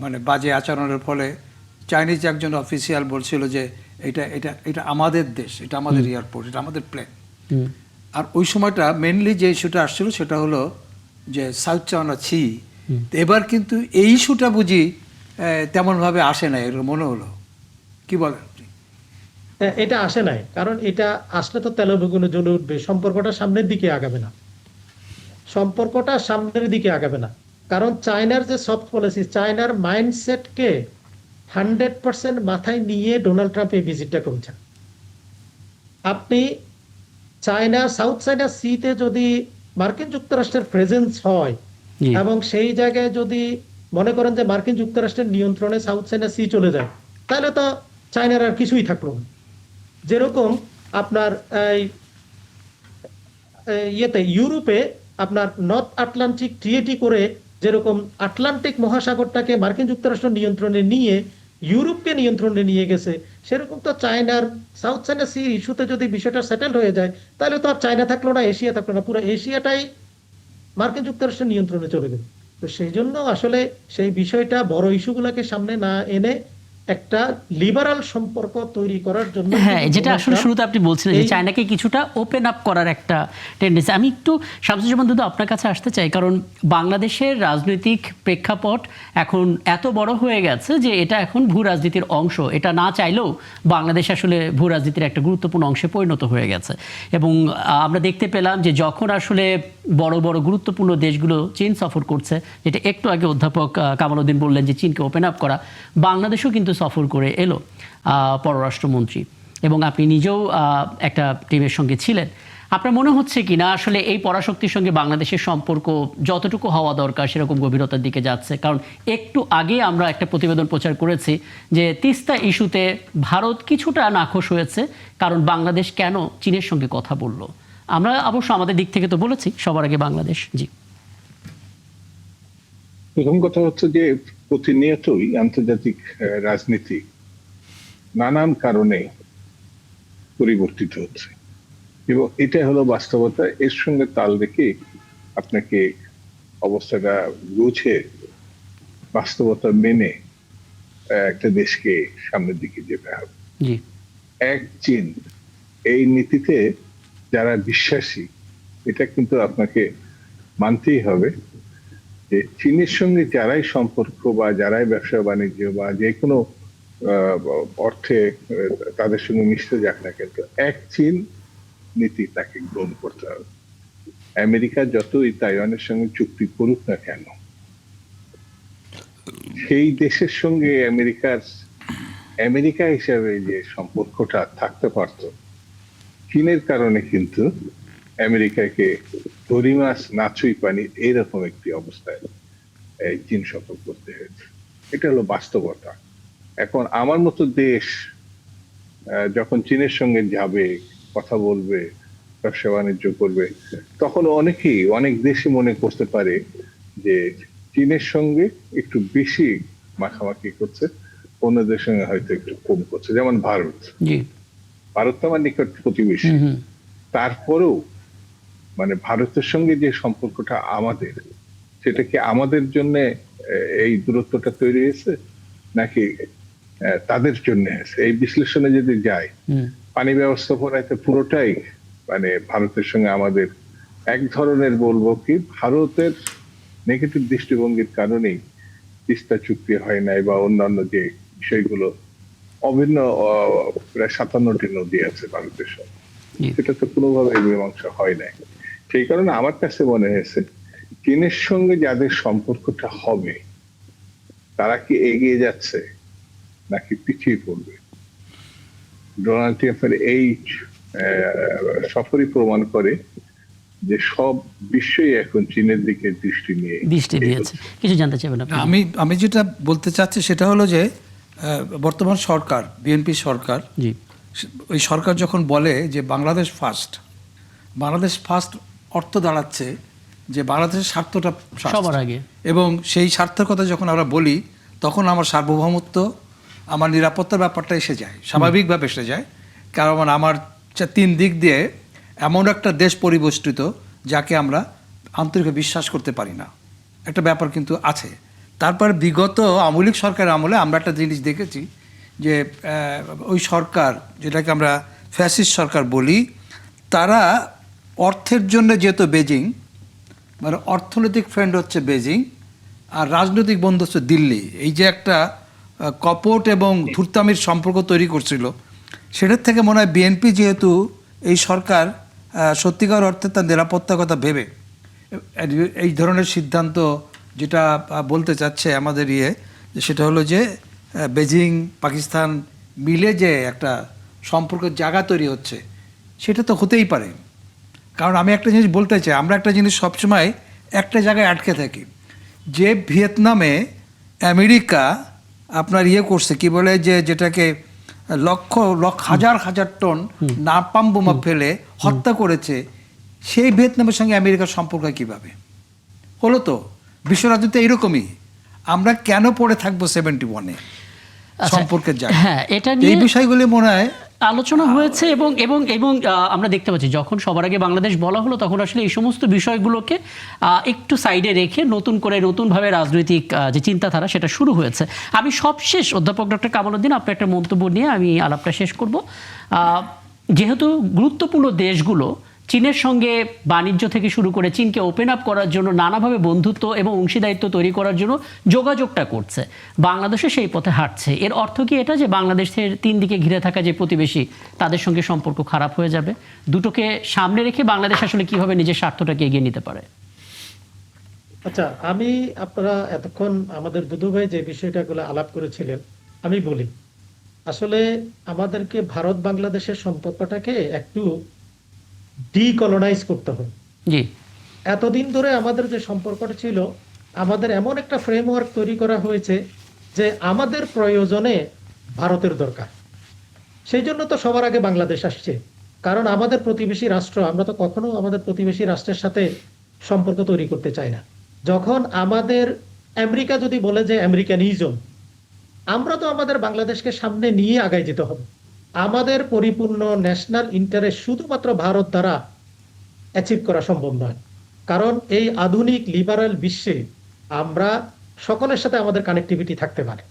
মানে বাজে আচরণের ফলে চাইনিজ একজন অফিসিয়াল বলছিল যে এটা এটা এটা আমাদের দেশ, এটা আমাদের এয়ারপোর্ট, এটা আমাদের প্লেন। হুম, আর ওই সময়টা মেনলি যে ইস্যুটা আসছিল সেটা হলো যে সাউথ চায়না সি। এবার কিন্তু এই ইস্যুটা বুঝি তেমনভাবে আসে না, এর মনে হলো। কি বলেন আপনি? এটা আসে নাই, কারণ এটা আসলে তো তেলে বেগুনে জ্বলে উঠবে, সম্পর্কটা সামনের দিকে আগাবে না, সম্পর্কটা সামনের দিকে আগাবে না। কারণ চায়নার যে সফট পলিসি, চায়নার মাইন্ডসেটকে 100% মাথায় নিয়ে ডোনাল্ড ট্রাম্প এই ভিজিটটা করেছেন। আপনি চায়না, সাউথ চায়না সিতে যদি মার্কিন যুক্তরাষ্ট্রের প্রেজেন্স হয় জি, এবং সেই জায়গায় যদি মনে করেন যে মার্কিন যুক্তরাষ্ট্রের নিয়ন্ত্রণে সাউথ চায়না সি চলে যায়, তাহলে তো চায়নার আর কিছুই থাকলো না। যেরকম আপনার ইয়েতে ইউরোপে আপনার নর্থ আটলান্টিক ট্রিয়েটি করে যেরকম আটলান্টিক মহাসাগরটাকে মার্কিন যুক্তরাষ্ট্র নিয়ন্ত্রণে নিয়ে ইউরোপকে নিয়ন্ত্রণে নিয়ে গেছে, সেরকম তো চায়নার সাউথ চায়না সি ইস্যুতে যদি বিষয়টা সেটেল হয়ে যায়, তাহলে তো আর চায়না থাকলো না, এশিয়া থাকলো না, পুরো এশিয়াটাই মার্কিন যুক্তরাষ্ট্রের নিয়ন্ত্রণে চলে গেল। তো সেই জন্য আসলে সেই বিষয়টা বড় ইস্যুগুলোকে সামনে না এনে একটা লিবারাল সম্পর্ক তৈরি করার জন্য হ্যাঁ, কিন্তু যেটা ডোনাল্ড আসলে ট্রাম্প শুরুতে আপনি বলছিলেন যে এই- চায়নাকে কিছুটা ওপেন আপ করার একটা টেন্ডেন্সি। আমি একটু শামসুজ্জামান দুদু আপনার কাছে আসতে চাই, কারণ বাংলাদেশের রাজনৈতিক প্রেক্ষাপট এখন এত বড় হয়ে গেছে যে এটা এখন ভূ রাজনীতির অংশ। এটা না চাইলেও বাংলাদেশ আসলে ভূ রাজনীতির একটা গুরুত্বপূর্ণ অংশে পরিণত হয়ে গেছে। এবং আমরা দেখতে পেলাম যে যখন আসলে বড় বড় গুরুত্বপূর্ণ দেশগুলো চীন সফর করছে, যেটা একটু আগে অধ্যাপক কামালউদ্দিন বললেন যে চীনকে ওপেন আপ করা, বাংলাদেশও কিন্তু সফর করে এলো পররাষ্ট্রমন্ত্রী, এবং আপনি নিজেও একটা টিমের সঙ্গে ছিলেন। আপনার মনে হচ্ছে কি না আসলে এই পরাশক্তির সঙ্গে বাংলাদেশের সম্পর্ক যতটুকু হওয়া দরকার সেরকম গভীরতার দিকে যাচ্ছে? কারণ একটু আগে আমরা একটা প্রতিবেদন প্রচার করেছি যে তিস্তা ইস্যুতে ভারত কিছুটা নাখোশ হয়েছে, কারণ বাংলাদেশ কেন চীনের সঙ্গে কথা বলল। আমরা অবশ্য আমাদের দিক থেকে তো বলেছি সবার আগে বাংলাদেশ। জি, প্রথম কথা হচ্ছে যে প্রতিনিয়তই আন্তর্জাতিক রাজনীতি নানান কারণে পরিবর্তিত হচ্ছে এবং এটা হলো বাস্তবতা। এর সঙ্গে তাল রেখে আপনাকে অবস্থাটা বুঝে বাস্তবতা মেনে একটা দেশকে সামনের দিকে যেতে হবে। জি, এক চীন, এই নীতিতে যারা বিশ্বাসী এটা কিন্তু আপনাকে মানতেই হবে যে চীনের সঙ্গে যারাই সম্পর্ক বা যারাই ব্যবসা বাণিজ্য বা যে কোনো অর্থে তাদের সঙ্গে মিশতে যাক না কিন্তু এক চীন নীতি তাকে গ্রহণ করতে হবে। আমেরিকা যতই তাইওয়ানের সঙ্গে চুক্তি করুক না কেন, সেই দেশের সঙ্গে আমেরিকা হিসাবে যে সম্পর্কটা থাকতে পারত, চীনের কারণে কিন্তু আমেরিকাকে দড়ি মাছ নাচুই পানি এইরকম একটি অবস্থায় চীন সফর করতে হয়েছে। এটা হলো বাস্তবতা। এখন আমার মতো দেশ যখন চীনের সঙ্গে যাবে, কথা বলবে, ব্যবসা বাণিজ্য করবে, তখন অনেক দেশই মনে করতে পারে যে চীনের সঙ্গে একটু বেশি মাখামাখি করছে, অন্যদের সঙ্গে হয়তো একটু কম করছে। যেমন ভারত জি, তো আমার নিকট প্রতিবেশী, তারপরেও মানে ভারতের সঙ্গে যে সম্পর্কটা আমাদের, সেটা কি আমাদের জন্য এই দূরত্বটা তৈরি হয়েছে নাকি তাদের জন্য হয়েছে? এই বিশ্লেষণে যদি যায়, পানি ব্যবস্থাপনাতে পুরোটাই মানে ভারতের সঙ্গে আমাদের এক ধরনের বলবো কি ভারতের নেগেটিভ দৃষ্টিভঙ্গির কারণেই তিস্তা চুক্তি হয় নাই বা অন্যান্য যে বিষয়গুলো অভিন্ন প্রায় 57টি নদী আছে ভারতের সঙ্গে, সেটা তো কোনোভাবে মীমাংসা হয় নাই। সেই কারণে আমার কাছে মনে হয়েছে চীনের সঙ্গে যাদের সম্পর্কটা হবে তারা কি এগিয়ে যাচ্ছে নাকি পিছিয়ে পড়বে? ডোনাল্ড ট্রাম্পের এই সফরই প্রমাণ করে যে সব বিশ্বই এখন চীনের দিকে দৃষ্টি দিয়েছে। কিছু জানতে চাইবেন আপনি? আমি যেটা বলতে চাচ্ছি সেটা হলো যে বর্তমান সরকার, বিএনপি সরকার, জি, ওই সরকার যখন বলে যে বাংলাদেশ ফার্স্ট অর্থ দাঁড়াচ্ছে যে বাংলাদেশের স্বার্থটা সবার আগে, এবং সেই স্বার্থের কথা যখন আমরা বলি তখন আমার সার্বভৌমত্ব, আমার নিরাপত্তার ব্যাপারটা এসে যায়, স্বাভাবিকভাবে এসে যায়। কারণ আমার 3 দিক দিয়ে এমন একটা দেশ পরিবেষ্টিত যাকে আমরা আন্তরিকভাবে বিশ্বাস করতে পারি না, একটা ব্যাপার কিন্তু আছে। তারপর বিগত আওয়ামী লীগ সরকারের আমলে আমরা একটা জিনিস দেখেছি যে ওই সরকার, যেটাকে আমরা ফ্যাসিস্ট সরকার বলি, তারা অর্থের জন্য যেহেতু বেজিং, মানে অর্থনৈতিক ফ্রেন্ড হচ্ছে বেজিং আর রাজনৈতিক বন্ধু হচ্ছে দিল্লি, এই যে একটা কপট এবং ধূর্তামির সম্পর্ক তৈরি করছিল, সেটার থেকে মনে হয় বিএনপি যেহেতু এই সরকার সত্যিকার অর্থে তার নিরাপত্তার কথা ভেবে এই ধরনের সিদ্ধান্ত যেটা বলতে চাচ্ছে আমাদের সেটা হলো যে বেজিং পাকিস্তান মিলে যে একটা সম্পর্কের জায়গা তৈরি হচ্ছে, সেটা তো হতেই পারে। কারণ আমি একটা জিনিস বলতে চাই, আমরা একটা জিনিস সবসময় একটা জায়গায় আটকে থাকি, যে ভিয়েতনামে আমেরিকা আপনার করছে কি বলে যে যেটাকে লক্ষ হাজার টন নাপাম বোমা ফেলে হত্যা করেছে, সেই ভিয়েতনামের সঙ্গে আমেরিকার সম্পর্ক কিভাবে হলো? তো বিশ্ব রাজনীতি এইরকমই, আমরা কেন পড়ে থাকবো 71-এ সম্পর্কের জায়গা? হ্যাঁ, এটা নিয়ে এই বিষয়গুলি মনে হয় আলোচনা হয়েছে এবং এবং এবং আমরা দেখতে পাচ্ছি যখন সবার আগে বাংলাদেশ বলা হলো তখন আসলে এই সমস্ত বিষয়গুলোকে একটু সাইডে রেখে নতুনভাবে রাজনৈতিক যে চিন্তাধারা সেটা শুরু হয়েছে। আমি সবশেষ অধ্যাপক ডক্টর কামালউদ্দিন, আপনার একটা মন্তব্য নিয়ে আমি আলাপটা শেষ করব। যেহেতু গুরুত্বপূর্ণ দেশগুলো চীনের সঙ্গে বাণিজ্য থেকে শুরু করে চীনকে ওপেন আপ করার জন্য নানাভাবে বন্ধুত্ব এবং অংশীদারিত্ব তৈরি করার জন্য যোগাযোগটা করছে, বাংলাদেশে সেই পথে হাঁটছে, এর অর্থ কি এটা যে বাংলাদেশের 3 দিকে ঘিরে থাকা যে প্রতিবেশী তাদের সঙ্গে সম্পর্ক খারাপ হয়ে যাবে? দুটোকে সামনে রেখে বাংলাদেশ আসলে কিভাবে নিজের স্বার্থটাকে এগিয়ে নিতে পারে? আচ্ছা, আপনারা এতক্ষণ আমাদের দুদু ভাই যে বিষয়টাগুলো আলাপ করেছিলেন, আমি বলি আসলে আমাদেরকে ভারত বাংলাদেশের সম্পর্কটাকে একটু ডিকলোনাইজ করতে হবে। জি, এতদিন ধরে আমাদের যে সম্পর্কটা ছিল, আমাদের এমন একটা ফ্রেমওয়ার্ক তৈরি করা হয়েছে যে আমাদের প্রয়োজনে ভারতের দরকার, সেই জন্য তো সবার আগে বাংলাদেশ আসছে। কারণ আমাদের প্রতিবেশী রাষ্ট্র, আমরা তো কখনো আমাদের প্রতিবেশী রাষ্ট্রের সাথে সম্পর্ক তৈরি করতে চাই না। যখন আমাদের আমেরিকা যদি বলে যে আমেরিকানিজম, আমরা তো আমাদের বাংলাদেশকে সামনে নিয়ে আগায় যেতে হবে। আমাদের পরিপূর্ণ ন্যাশনাল ইন্টারেস্ট শুধুমাত্র ভারত দ্বারা অ্যাচিভ করা সম্ভব নয়। কারণ এই আধুনিক লিবারাল বিশ্বে আমরা সকলের সাথে আমাদের কানেক্টিভিটি থাকতে পারে।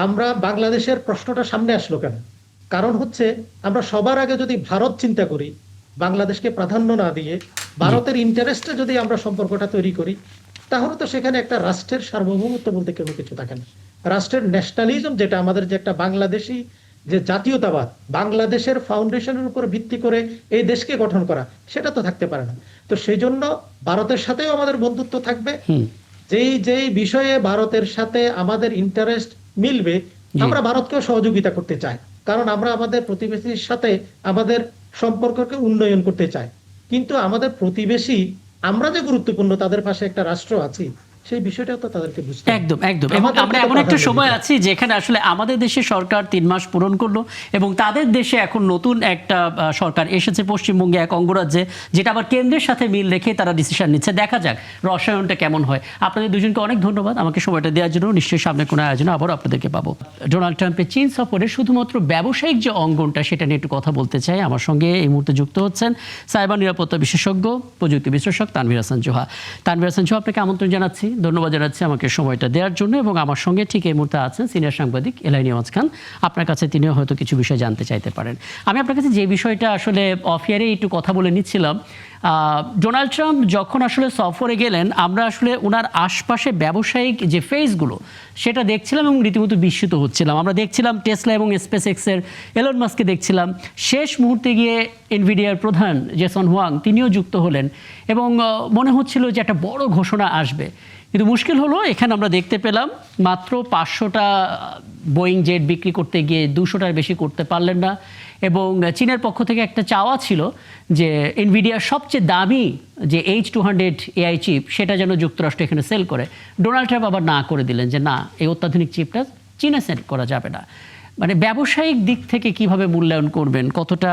আমরা বাংলাদেশের প্রশ্নটা সামনে আসলো কেন? কারণ হচ্ছে আমরা সবার আগে যদি ভারত চিন্তা করি, বাংলাদেশকে প্রাধান্য না দিয়ে ভারতের ইন্টারেস্টে যদি আমরা সম্পর্কটা তৈরি করি, তাহলে তো সেখানে একটা রাষ্ট্রের সার্বভৌমত্ব বলতে কোনো কিছু থাকে না। রাষ্ট্রের ন্যাশনালিজম, যেটা আমাদের যে একটা বাংলাদেশি যে জাতীয়তাবাদ, বাংলাদেশের ফাউন্ডেশনের উপর ভিত্তি করে এই দেশকে গঠন করা, সেটা তো থাকতে পারে না। তো সেই জন্য ভারতের সাথেও আমাদের বন্ধুত্ব থাকবে, যেই বিষয়ে ভারতের সাথে আমাদের ইন্টারেস্ট মিলবে, আমরা ভারতকেও সহযোগিতা করতে চাই। কারণ আমরা আমাদের প্রতিবেশীর সাথে আমাদের সম্পর্ককে উন্নয়ন করতে চাই। কিন্তু আমাদের প্রতিবেশী, আমরা যে গুরুত্বপূর্ণ, তাদের পাশে একটা রাষ্ট্র আছে, সেই বিষয়টাও তো তাদেরকে বুঝতে হবে। একদম একদম। এবং আমরা এমন একটা সময় আছি যেখানে আসলে আমাদের দেশে সরকার 3 মাস পূরণ করলো এবং তাদের দেশে এখন নতুন একটা সরকার এসেছে পশ্চিমবঙ্গে এক অঙ্গরাজ্যে, যেটা আবার কেন্দ্রের সাথে মিল রেখে তারা ডিসিশন নিচ্ছে। দেখা যাক রসায়নটা কেমন হয়। আপনাদের দুজনকে অনেক ধন্যবাদ আমাকে সময়টা দেওয়ার জন্য। নিশ্চয়ই সামনে কোনো আয়োজনে আবারও আপনাদেরকে পাবো। ডোনাল্ড ট্রাম্পের চীন সফরে শুধুমাত্র ব্যবসায়িক যে অঙ্গনটা, সেটা নিয়ে একটু কথা বলতে চাই। আমার সঙ্গে এই মুহূর্তে যুক্ত হচ্ছেন সাইবার নিরাপত্তা বিশেষজ্ঞ, প্রযুক্তি বিশ্লেষক তানভীর হাসান জোহা। তানভীর হাসান জোহা, আপনাকে আমন্ত্রণ জানাচ্ছি। ধন্যবাদ জানাচ্ছি আমাকে সময়টা দেওয়ার জন্য, এবং আমার সঙ্গে ঠিক এই মুহূর্তে আছেন সিনিয়র সাংবাদিক এলআই নিয়াজ খান। আপনার কাছে তিনিও হয়তো কিছু বিষয় জানতে চাইতে পারেন। আমি আপনার কাছে যে বিষয়টা আসলে অফ ইয়ারে একটু কথা বলে নিচ্ছিলাম, ডোনাল্ড ট্রাম্প যখন আসলে সফরে গেলেন, আমরা আসলে ওনার আশপাশে ব্যবসায়িক যে ফেজগুলো সেটা দেখছিলাম এবং রীতিমতো বিস্মিত হচ্ছিলাম। আমরা দেখছিলাম টেসলা এবং স্পেস এক্সের এলন মাস্ককে দেখছিলাম, শেষ মুহূর্তে গিয়ে এনভিডিয়ার প্রধান জেসন হুয়াং তিনিও যুক্ত হলেন, এবং মনে হচ্ছিল যে একটা বড় ঘোষণা আসবে। কিন্তু মুশকিল হলো, এখানে আমরা দেখতে পেলাম মাত্র 500টা বোয়িং জেট বিক্রি করতে গিয়ে 200টার বেশি করতে পারলেন না। এবং চীনের পক্ষ থেকে একটা চাওয়া ছিল যে এনভিডিয়ার সবচেয়ে দামি যে H200 AI চিপ সেটা যেন যুক্তরাষ্ট্র এখানে সেল করে। ডোনাল্ড ট্রাম্প আবার না করে দিলেন যে না, এই অত্যাধুনিক চিপটা চীনে সেল করা যাবে না। মানে ব্যবসায়িক দিক থেকে কিভাবে মূল্যায়ন করবেন, কতটা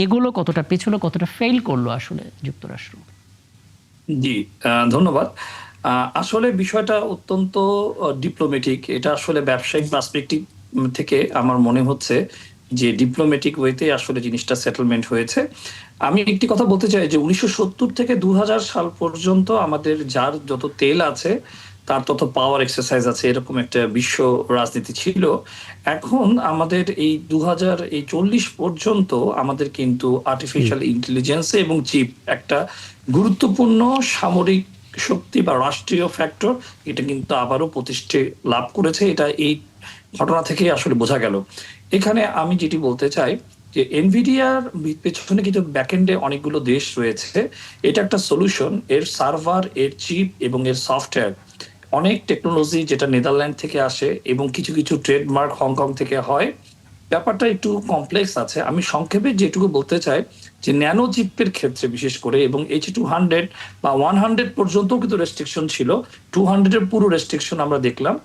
এগুলো, কতটা পেছলো, কতটা ফেল করলো আসলে যুক্তরাষ্ট্র? জি, ধন্যবাদ। আসলে বিষয়টা অত্যন্ত ডিপ্লোম্যাটিক। এটা আসলে ব্যবসায়িক পার্সপেক্টিভ থেকে আমার মনে হচ্ছে যে ডিপ্লোম্যাটিক ওয়েতে আসলে জিনিসটা সেটেলমেন্ট হয়েছে। আমি একটি কথা বলতে চাই যে 1970 থেকে 2000 সাল পর্যন্ত আমাদের যার যত তেল আছে তার তত পাওয়ার এক্সারসাইজ আছে, এরকম একটা বিশ্ব রাজনীতি ছিল। এখন আমাদের এই 2040 পর্যন্ত আমাদের কিন্তু আর্টিফিশিয়াল ইন্টেলিজেন্স এবং চিপ একটা গুরুত্বপূর্ণ সামরিক শক্তি বা রাষ্ট্রীয় ফ্যাক্টর, এটা কিন্তু আবারও প্রতিষ্ঠা লাভ করেছে। এটা এই ঘটনা থেকে আসলে বোঝা গেল। এখানে আমি যেটি বলতে চাই যে এনভিডিয়ার পেছনে কিন্তু ব্যাকএন্ডে অনেকগুলো দেশ রয়েছে। এটা একটা সলিউশন, এর সার্ভার, এর চিপ এবং এর সফটওয়্যার, অনেক টেকনোলজি যেটা নেদারল্যান্ড থেকে আসে এবং কিছু কিছু ট্রেডমার্ক হংকং থেকে হয়। ব্যাপারটা একটু কমপ্লেক্স আছে। আমি সংক্ষেপে যেটুকু বলতে চাই যে ন্যানো চিপের ক্ষেত্রে বিশেষ করে, এবং H200 বা 100 পর্যন্ত কিন্তু রেস্ট্রিকশন ছিল, 200 এর পুরো রেস্ট্রিকশন আমরা দেখলাম।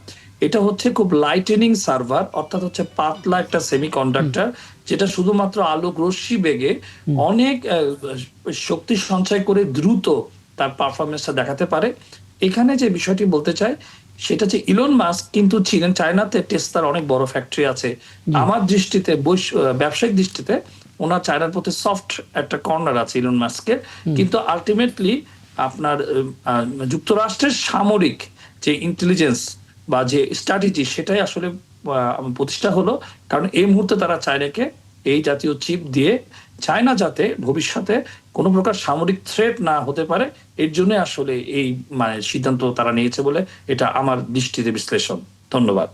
এটা হচ্ছে খুব লাইটেনিং সার্ভার, অর্থাৎ হচ্ছে পাতলা একটা সেমিকন্ডাক্টর যেটা শুধুমাত্র আলোক রশ্মি বেগে অনেক শক্তি সঞ্চয় করে দ্রুত তার পারফরমেন্সটা দেখাতে পারে। এখানে যে বিষয়টি বলতে চাই সেটা হচ্ছে ইলন মাস্ক কিন্তু ছিলেন চায়নাতে, টেসলার অনেক বড় ফ্যাক্টরি আছে। আমার দৃষ্টিতে ব্যবসায়িক দৃষ্টিতে ওনার চায়নার প্রতি সফট একটা কর্নার আছে ইলন মাস্কের, কিন্তু আলটিমেটলি আপনার যুক্তরাষ্ট্রের সামরিক যে ইন্টেলিজেন্স বা যে স্ট্র্যাটেজি সেটাই আসলে প্রতিষ্ঠা হলো। কারণ এই মুহূর্তে তারা চায়নাকে এই জাতীয় চিপ দিয়ে চায়না যাতে ভবিষ্যতে কোনো প্রকার সামরিক থ্রেট না হতে পারে, এর জন্য আসলে এই সিদ্ধান্ত তারা নিয়েছে বলে এটা আমার দৃষ্টিতে বিশ্লেষণ। ধন্যবাদ।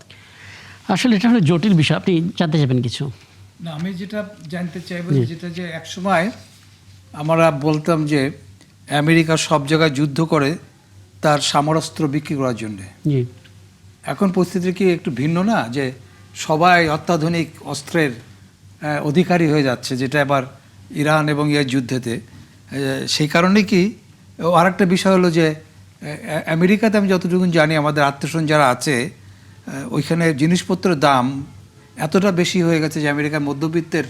আসলে এটা হলো জটিল বিষয়, আপনি জানতে চাইবেন কিছু? না, আমি যেটা জানতে চাইবো যেটা যে একসময় আমরা বলতাম যে আমেরিকা সব জায়গায় যুদ্ধ করে তার সমরাস্ত্র বিক্রি করার জন্যে। জি, এখন পরিস্থিতি কি একটু ভিন্ন না, যে সবাই অত্যাধুনিক অস্ত্রের অধিকারী হয়ে যাচ্ছে, যেটা এবার ইরান এবং এর যুদ্ধেতে। সেই কারণে কি আরেকটা বিষয় হলো যে আমেরিকাতে আমি যতটুকু জানি, আমাদের আত্মীয়স্বজন যারা আছে ওইখানে জিনিসপত্রের দাম এতটা বেশি হয়ে গেছে যে আমেরিকার মধ্যবিত্তের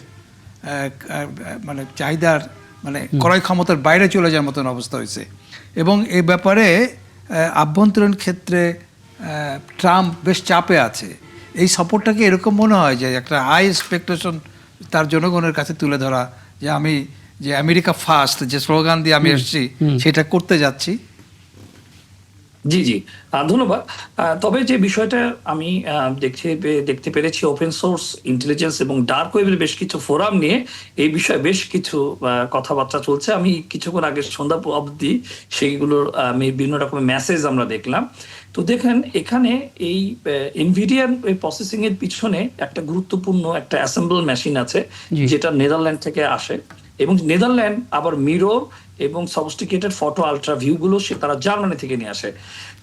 মানে চাহিদার মানে ক্রয় ক্ষমতার বাইরে চলে যাওয়ার মতন অবস্থা হয়েছে। এবং এই ব্যাপারে আভ্যন্তরীণ ক্ষেত্রে ট্রাম্প বেশ চাপে আছে। এই সাপোর্টটাকে এরকম মনে হয় যে একটা হাই এক্সপেকটেশন তার জনগণের কাছে তুলে ধরা, যে আমি যে আমেরিকা ফার্স্ট যে স্লোগান দিয়ে আমি এসেছি সেটা করতে যাচ্ছি। জি জি, ধন্যবাদ। তবে যে বিষয়টা আমি দেখতে পেরেছি, ওপেন সোর্স ইন্টেলিজেন্স এবং ডার্ক ওয়েবের বেশ কিছু ফোরাম নিয়ে এই বিষয়ে বেশ কিছু কথাবার্তা চলছে। আমি কিছুক্ষণ আগে সন্ধ্যা অবধি সেইগুলোর বিভিন্ন রকমের মেসেজ আমরা দেখলাম। তো দেখেন এখানে এই এনভিডিয়ার প্রসেসিং এর পিছনে একটা গুরুত্বপূর্ণ একটা অ্যাসেম্বল মেশিন আছে যেটা নেদারল্যান্ড থেকে আসে, এবং নেদারল্যান্ড আবার মিরর এবং সফিস্টিকেটেড ফটো আলট্রা ভিউ গুলো তারা জার্মানি থেকে নিয়ে আসে।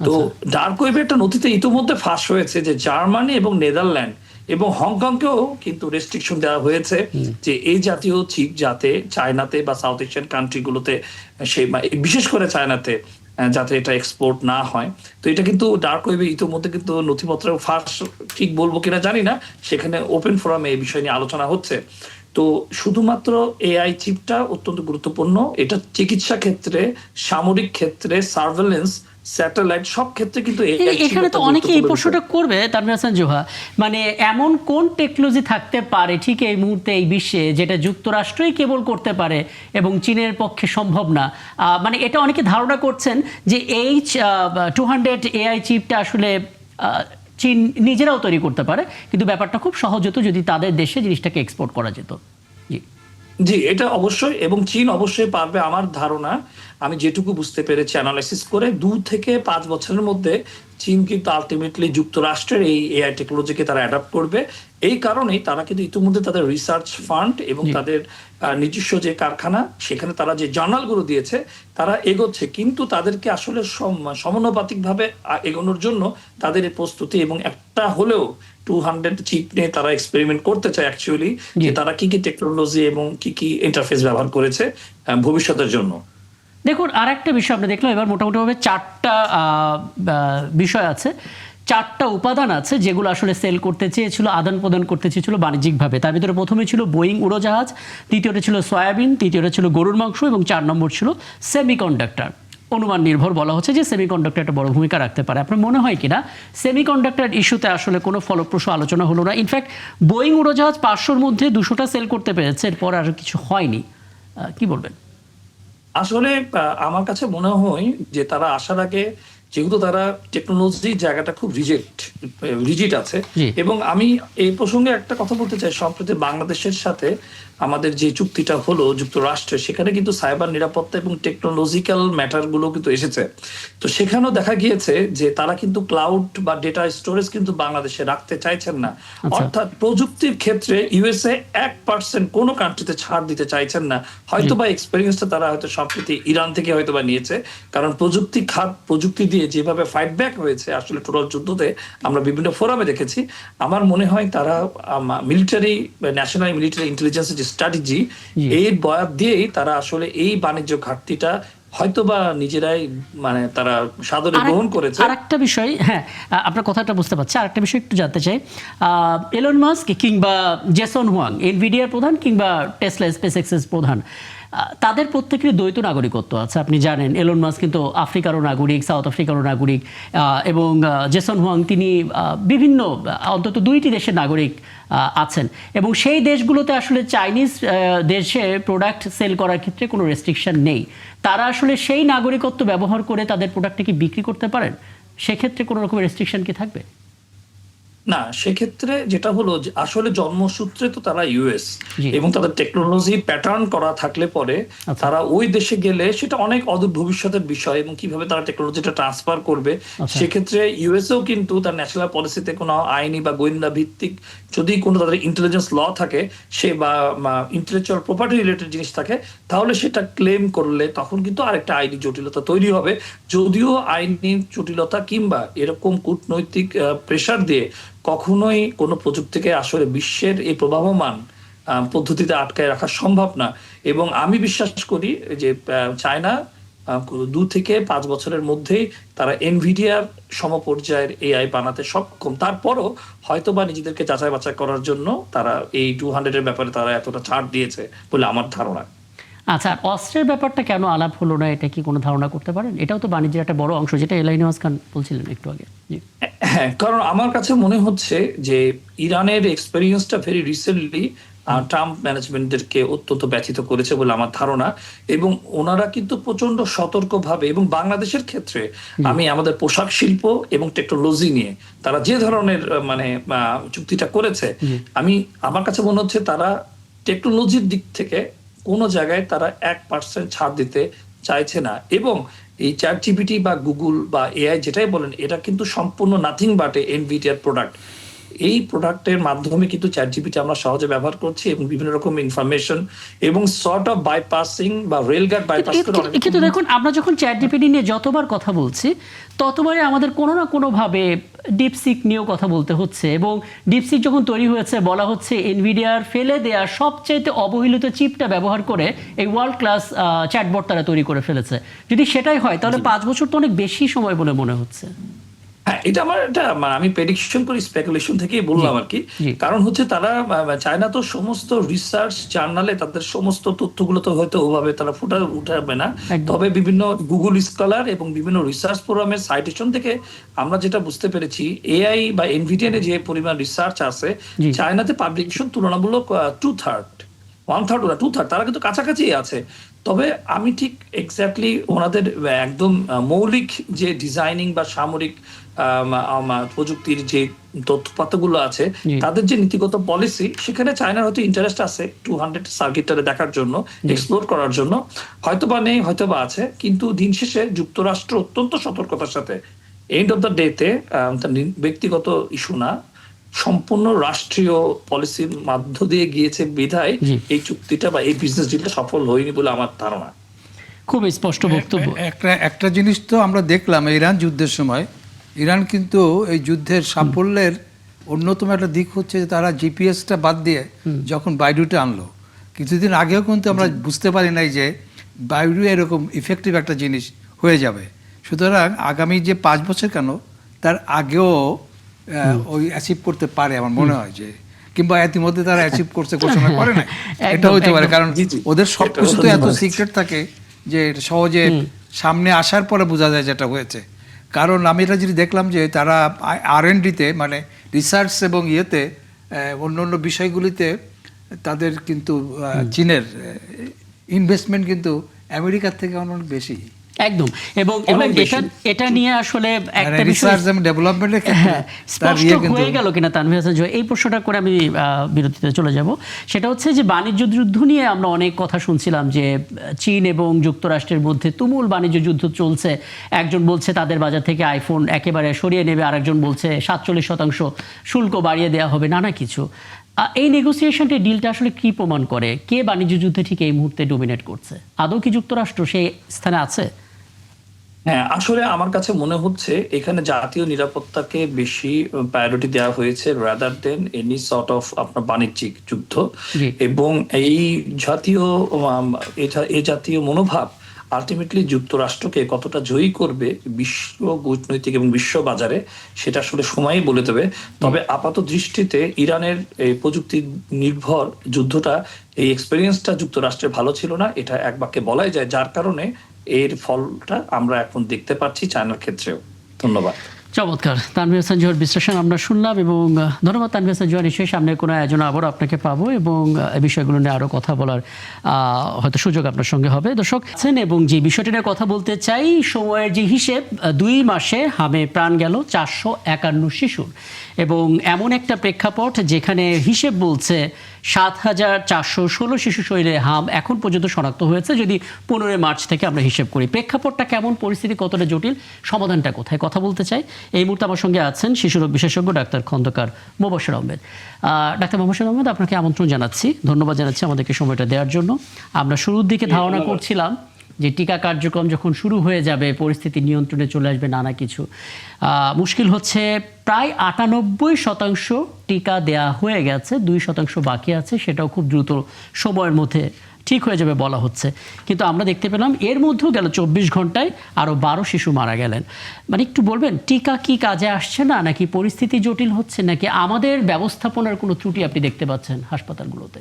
তো ডার্ক ওয়েবে একটা নথিতে ইতিমধ্যে ফাঁস হয়েছে যে জার্মানি এবং নেদারল্যান্ড এবং হংকংকেও কিন্তু রেস্ট্রিকশন দেওয়া হয়েছে যে এই জাতীয় চিপ যাতে চায়নাতে বা সাউথ এশিয়ান কান্ট্রিগুলোতে, সেই বিশেষ করে চায়নাতে যাতে এটা এক্সপোর্ট না হয়। তো এটা কিন্তু ডার্ক ওয়েবে ইতিমধ্যে কিন্তু নথিপত্র ফাঁস, ঠিক বলবো কিনা জানি না, সেখানে ওপেন ফোরামে এই বিষয় নিয়ে আলোচনা হচ্ছে। তো শুধুমাত্র এআই চিপটা অত্যন্ত গুরুত্বপূর্ণ, এটা চিকিৎসা ক্ষেত্রে, সামরিক ক্ষেত্রে, সার্ভেলেন্স স্যাটেলাইট, সব ক্ষেত্রে কিন্তু এখানে তো অনেকে এই প্রশ্নটা করবে তানভীর হাসান জোহা, মানে এমন কোন টেকনোলজি থাকতে পারে ঠিক এই মুহূর্তে এই বিশ্বে যেটা যুক্তরাষ্ট্রই কেবল করতে পারে এবং চীনের পক্ষে সম্ভব না? মানে এটা অনেকে ধারণা করছেন যে H200 AI চিপটা আসলে চীন নিজেরাও তৈরি করতে পারে, কিন্তু ব্যাপারটা খুব সহজ হতো যদি তাদের দেশে জিনিসটাকে এক্সপোর্ট করা যেত। জি জি, এটা অবশ্যই, এবং চীন অবশ্যই পারবে। আমার ধারণা, আমি যেটুকু বুঝতে পেরেছি অ্যানালাইসিস করে, 2 থেকে 5 বছরের মধ্যে চীন কিন্তু আলটিমেটলি যুক্তরাষ্ট্রের এই এআই টেকনোলজিকে তারা অ্যাডাপ্ট করবে। এই কারণেই তারা কিন্তু ইতিমধ্যে তাদের রিসার্চ ফান্ড এবং তাদের নিজস্ব যে কারখানা, সেখানে তারা যে জার্নালগুলো দিয়েছে তারা এগোচ্ছে, কিন্তু তাদেরকে আসলে সমানুপাতিকভাবে এগোনোর জন্য তাদের এই প্রস্তুতি, এবং একটা হলেও 200 চিপ নিয়ে তারা এক্সপেরিমেন্ট করতে চায় অ্যাকচুয়ালি, যে তারা কি কি টেকনোলজি এবং কি কি ইন্টারফেস ব্যবহার করেছে ভবিষ্যতের জন্য। দেখুন, আর একটা বিষয় আমরা দেখলাম এবার মোটামুটিভাবে 4টা বিষয় আছে, 4টা উপাদান আছে যেগুলো আসলে সেল করতে চেয়েছিল, আদান প্রদান করতে চেয়েছিল বাণিজ্যিকভাবে। তার ভিতরে প্রথমে ছিল বোয়িং উড়োজাহাজ, দ্বিতীয়টা ছিল সয়াবিন, তৃতীয়টা ছিল গরুর মাংস এবং 4 নম্বর ছিল সেমিকন্ডাক্টর। অনুমান নির্ভর বলা হচ্ছে যে সেমিকন্ডাক্টর একটা বড় ভূমিকা রাখতে পারে। আপনার মনে হয় কিনা সেমিকন্ডাক্টর ইস্যুতে আসলে কোনো ফলপ্রসূ আলোচনা হলো না? ইনফ্যাক্ট বোয়িং উড়োজাহাজ 500-র মধ্যে 200টা সেল করতে পেরেছে, এরপর আর কিছু হয়নি। কি বলবেন? আসলে আমার কাছে মনে হয় যে তারা আসার আগে, যেহেতু তারা টেকনোলজির জায়গাটা খুব রিজিড আছে, এবং আমি এই প্রসঙ্গে একটা কথা বলতে চাই। সম্প্রতি বাংলাদেশের সাথে আমাদের যে চুক্তিটা হলো যুক্তরাষ্ট্রে, সেখানে কিন্তু সাইবার নিরাপত্তা এবং টেকনোলজিক্যাল ম্যাটার গুলো কিন্তু এসেছে। তো সেখানেও দেখা গিয়েছে যে তারা কিন্তু ক্লাউড বা ডেটা স্টোরেজ কিন্তু বাংলাদেশে রাখতে চাইছেন না। অর্থাৎ প্রযুক্তির ক্ষেত্রে ইউএসএ 1% কোনো কান্ট্রিতে ছাড় দিতে চাইছেন না। হয়তো বা এক্সপেরিয়েন্সটা তারা হয়তো সম্প্রতি ইরান থেকে হয়তো বা নিয়েছে, কারণ প্রযুক্তি দিয়ে যেভাবে ফাইট ব্যাক হয়েছে আসলে টোটাল যুদ্ধতে, আমরা বিভিন্ন ফোরামে দেখেছি। আমার মনে হয় তারা মিলিটারি, ন্যাশনাল মিলিটারি ইন্টেলিজেন্স যে স্ট্র্যাটেজি, এর বয়াত দিয়েই তারা আসলে এই বাণিজ্য ঘাটতিটা হয়তোবা নিজেরাই মানে তারা সাদরে গ্রহণ করেছে। আরেকটা বিষয়, হ্যাঁ আপনার কথাটা বুঝতে পারছি, আরেকটা বিষয় একটু জানতে চাই। এলন মাস্ক কিংবা জেসন হুয়াং, এনভিডিয়ার প্রধান, কিংবা টেসলা স্পেসএক্সের প্রধান, তাদের প্রত্যেকেরই দ্বৈত নাগরিকত্ব আছে। আপনি জানেন এলন মাস্ক কিন্তু আফ্রিকারও নাগরিক, সাউথ আফ্রিকারও নাগরিক, এবং জেসন হুয়াং তিনি বিভিন্ন অন্তত 2টি দেশের নাগরিক আছেন, এবং সেই দেশগুলোতে আসলে চাইনিজ দেশে প্রোডাক্ট সেল করার ক্ষেত্রে কোনো রেস্ট্রিকশন নেই। তারা আসলে সেই নাগরিকত্ব ব্যবহার করে তাদের প্রোডাক্টকে বিক্রি করতে পারেন। সেক্ষেত্রে কোনো রকমের রেস্ট্রিকশন কি থাকবে? না, সেক্ষেত্রে যেটা হলো যে আসলে জন্মসূত্রে তো তারা ইউএস, এবং তাদের টেকনোলজি প্যাটার্ন করা থাকলে পরে তারা ওই দেশে গেলে সেটা অনেক অদূর ভবিষ্যতের বিষয়, এবং কিভাবে তারা টেকনোলজিটা ট্রান্সফার করবে। সেক্ষেত্রে ইউএসএও কিন্তু তার ন্যাশনাল পলিসিতে কোনো আইনি বা গোয়েন্দা ভিত্তিক যদি কোনো তাদের ইন্টেলিজেন্স ল থাকে, সে বা ইন্টেলেকচুয়াল প্রপার্টি রিলেটেড জিনিস থাকে, তাহলে সেটা ক্লেম করলে তখন কিন্তু আরেকটা আইনি জটিলতা তৈরি হবে। যদিও আইনি জটিলতা কিংবা এরকম কূটনৈতিক প্রেসার দিয়ে কখনোই কোনো প্রযুক্তিকে আসলে বিশ্বের এই প্রভাবমান পদ্ধতিতে আটকায় রাখা সম্ভব না। এবং আমি বিশ্বাস করি যে চায়না 2 থেকে 5 বছরের মধ্যেই তারা এনভিডিয়ার সমপর্যায়ের এআই বানাতে সক্ষম। তারপরও হয়তো বা নিজেদেরকে যাচাই বাছাই করার জন্য তারা এই 200-এর ব্যাপারে তারা এতটা ছাড় দিয়েছে বলে আমার ধারণা। আচ্ছা, অস্ত্রের ব্যাপারটা কেন আলাপ হলো না, এটা কি কোনো ধারণা করতে পারেন? এটাও তো বাণিজ্যের একটা বড় অংশ, যেটা এলাইনাস খান বলছিলেন একটু আগে। হ্যাঁ, কারণ আমার কাছে মনে হচ্ছে যে ইরানের এক্সপেরিয়েন্সটা ভেরি রিসেন্টলি ট্রাম্প ম্যানেজমেন্টদেরকে অত্যন্ত ব্যথিত করেছে বলে আমার ধারণা, এবং ওনারা কিন্তু প্রচন্ড সতর্কভাবে, এবং বাংলাদেশের ক্ষেত্রে আমি আমাদের পোশাক শিল্প এবং টেকনোলজি নিয়ে তারা যে ধরনের মানে চুক্তিটা করেছে, আমার কাছে মনে হচ্ছে তারা টেকনোলজির দিক থেকে কোনো জায়গায় তারা 1% ছাড় দিতে চাইছে না। এবং এই চ্যাটজিপিটি বা গুগল বা এআই যেটাই বলেন, এটা কিন্তু সম্পূর্ণ নাথিং বাট এনভিডিয়ার প্রোডাক্ট। এই প্রোডাক্টের মাধ্যমে কিন্তু চ্যাটজিপিটি আমরা সহজে ব্যবহার করছি, এবং বিভিন্ন রকম ইনফরমেশন এবং সর্ট অফ বাইপাসিং বা রেলগার্ড বাইপাস করে। কিন্তু দেখুন, আমরা যখন চ্যাটজিপিটি নিয়ে যতবার কথা বলছি, ততবারই আমাদের কোনো না কোনোভাবে ডিপসিক নিয়েও কথা বলতে হচ্ছে, এবং ডিপসিক যখন তৈরি হয়েছে বলা হচ্ছে এনভিডিয়ার ফেলে দেয়া সবচাইতে অবহেলিত চিপটা ব্যবহার করে এই ওয়ার্ল্ড ক্লাস চ্যাটবট তারা তৈরি করে ফেলেছে। যদি সেটাই হয় তাহলে 5 বছর তো অনেক বেশি সময় বলে মনে হচ্ছে। হ্যাঁ, আমি প্রেডিকশন করি, স্পেকুলেশন থেকেই বললাম আর কি। জি। কারণ হচ্ছে তারা চায়না তো সমস্ত রিসার্চ জার্নালে তাদের সমস্ত তথ্যগুলো তো হয়তো ওভাবে তারা উঠাবে না, একদম। তবে বিভিন্ন গুগল স্কলার এবং বিভিন্ন রিসার্চ প্রোগ্রামের সাইটেশন থেকে আমরা যেটা বুঝতে পেরেছি, এআই বা এনভিডিএর যে পরিমাণ রিসার্চ আছে, জি। চায়নাতে পাবলিকেশন তুলনামূলক 2/3, 1/3 ওরা 2/3, তারা কিন্তু কাছাকাছি আছে। তবে আমি ঠিক এক্স্যাক্টলি ওনাদের একদম মৌলিক যে ডিজাইনিং বা সামরিক প্রযুক্তির যে তথ্যপাত্রগুলো আছে, জি। তাদের যে নীতিগত পলিসি, সেখানে চায়নার হয়তো ইন্টারেস্ট আছে 200 সার্কিটটারে দেখার জন্য, এক্সপ্লোর করার জন্য, হয়তোবা নেই হয়তোবা আছে। কিন্তু দিন শেষে যুক্তরাষ্ট্র অত্যন্ত সতর্কতার সাথে, এন্ড অফ দ্য ডেতে ব্যক্তিগত ইস্যু না, সম্পূর্ণ রাষ্ট্রীয় পলিসির মধ্য দিয়ে গিয়েছে বিধায় জি। এই চুক্তিটা বা এই বিজনেস ডিলটা সফল হয়নি বলে আমার ধারণা। খুব স্পষ্ট বক্তব্য। একটা জিনিস তো আমরা দেখলাম ইরান যুদ্ধের সময়, ইরান কিন্তু এই যুদ্ধের সাফল্যের অন্যতম একটা দিক হচ্ছে যে তারা জিপিএসটা বাদ দিয়ে যখন বাইডুটা আনলো, কিছুদিন আগেও কিন্তু আমরা বুঝতে পারি নাই যে বাইডু এরকম ইফেক্টিভ একটা জিনিস হয়ে যাবে। সুতরাং আগামী যে 5 বছর কেন, তার আগেও ওই অ্যাচিভ করতে পারে আমার মনে হয়, যে কিংবা ইতিমধ্যে তারা অ্যাচিভ করছে, ঘোষণা করে না, এটা হতে পারে। কারণ জি, জি। ওদের সব কিছু তো এত এটা সিক্রেট থাকে যে এটা সহজে সামনে আসার পরে বোঝা যায় যেটা হয়েছে। কারণ আমি এটা যদি দেখলাম যে তারা R&Dতে মানে রিসার্চ এবং ইয়েতে অন্য অন্য বিষয়গুলিতে তাদের কিন্তু চীনের ইনভেস্টমেন্ট কিন্তু আমেরিকার থেকে অনেক বেশি। একদম। এবং অনেক বেশি। এটা নিয়ে আসলে একটা বিষয় রিসার্চ এবং ডেভেলপমেন্টের ক্ষেত্রে হ্যাঁ, তার স্পষ্ট ইয়ে কিন্তু হয়ে গেল কিনা তানভীর হাসান জয়, এই প্রশ্নটা করে আমি বিরতিতে চলে যাব। সেটা হচ্ছে যে বাণিজ্য যুদ্ধ নিয়ে আমরা অনেক কথা শুনছিলাম যে চীন এবং যুক্তরাষ্ট্রের মধ্যে তুমুল বাণিজ্য যুদ্ধ চলছে। একজন বলছে তাদের বাজার থেকে আইফোন একেবারে সরিয়ে নেবে, আরেকজন বলছে 47% শুল্ক বাড়িয়ে দেওয়া হবে, নানা কিছু। এই নেগোসিয়েশনটা, ডিলটা আসলে কি প্রমাণ করে? কে বাণিজ্য যুদ্ধে ঠিক এই মুহূর্তে ডোমিনেট করছে? আদৌ কি যুক্তরাষ্ট্র সেই স্থানে আছে? হ্যাঁ, আসলে আমার কাছে মনে হচ্ছে এখানে জাতীয় নিরাপত্তাকে বেশি প্রায়োরিটি দেওয়া হয়েছে rather than any sort of আপনার বাণিজ্যিক যুদ্ধ। জি। এবং এই জাতীয় মনোভাব আলটিমেটলি যুক্তরাষ্ট্রকে কতটা জয়ী করবে বিশ্ব কূটনৈতিক এবং বিশ্ব বাজারে, সেটা আসলে সময়ই বলে দেবে। তবে আপাত দৃষ্টিতে ইরানের এই প্রযুক্তি নির্ভর যুদ্ধটা, এই এক্সপেরিয়েন্সটা যুক্তরাষ্ট্রের ভালো ছিল না, এটা এক বাক্যে বলাই যায়, যার কারণে এর ফলটা আমরা এখন দেখতে পাচ্ছি চায়নার ক্ষেত্রেও। ধন্যবাদ। চমৎকার। তানভীর হাসান জোহর বিশ্লেষণ আমরা শুনলাম, এবং ধন্যবাদ তানভীর হাসান জোহর। নিশ্চয়ই সামনে কোনো আয়োজনে আবারও আপনাকে পাবো এবং এই বিষয়গুলো নিয়ে আরও কথা বলার হয়তো সুযোগ আপনার সঙ্গে হবে। দর্শক আছেন, এবং যে বিষয়টি নিয়ে কথা বলতে চাই, সময়ের যে হিসেব, 2 মাসে হামে প্রাণ গেল 451 শিশুর, এবং এমন একটা প্রেক্ষাপট যেখানে হিসেব বলছে 7,416 শিশু শরীরে হাম এখন পর্যন্ত শনাক্ত হয়েছে, যদি 15 মার্চ থেকে আমরা হিসেব করি। প্রেক্ষাপটটা কেমন, পরিস্থিতি কতটা জটিল, সমাধানটা কোথায়, কথা বলতে চাই। এই মুহূর্তে আমার সঙ্গে আছেন শিশুরোগ বিশেষজ্ঞ ডাক্তার খন্দকার মোবাশ্বের আহমেদ। ডাক্তার মোবাশ্বের আহমেদ, আপনাকে আমন্ত্রণ জানাচ্ছি, ধন্যবাদ জানাচ্ছি আমাদেরকে সময়টা দেওয়ার জন্য। আমরা শুরুর দিকে ধারণা করছিলাম যে টিকা কার্যক্রম যখন শুরু হয়ে যাবে, পরিস্থিতি নিয়ন্ত্রণে চলে আসবে, নানা কিছু। মুশকিল হচ্ছে প্রায় 98% টিকা দেয়া হয়ে গেছে, 2% বাকি আছে, সেটাও খুব দ্রুত সময়ের মধ্যে ঠিক হয়ে যাবে বলা হচ্ছে। কিন্তু আমরা দেখতে পেলাম এর মধ্যেও গেল 24 ঘন্টায় আরও 12 শিশু মারা গেলেন। মানে একটু বলবেন, টিকা কি কাজে আসছে না, নাকি পরিস্থিতি জটিল হচ্ছে, নাকি আমাদের ব্যবস্থাপনার কোনো ত্রুটি আপনি দেখতে পাচ্ছেন হাসপাতালগুলোতে?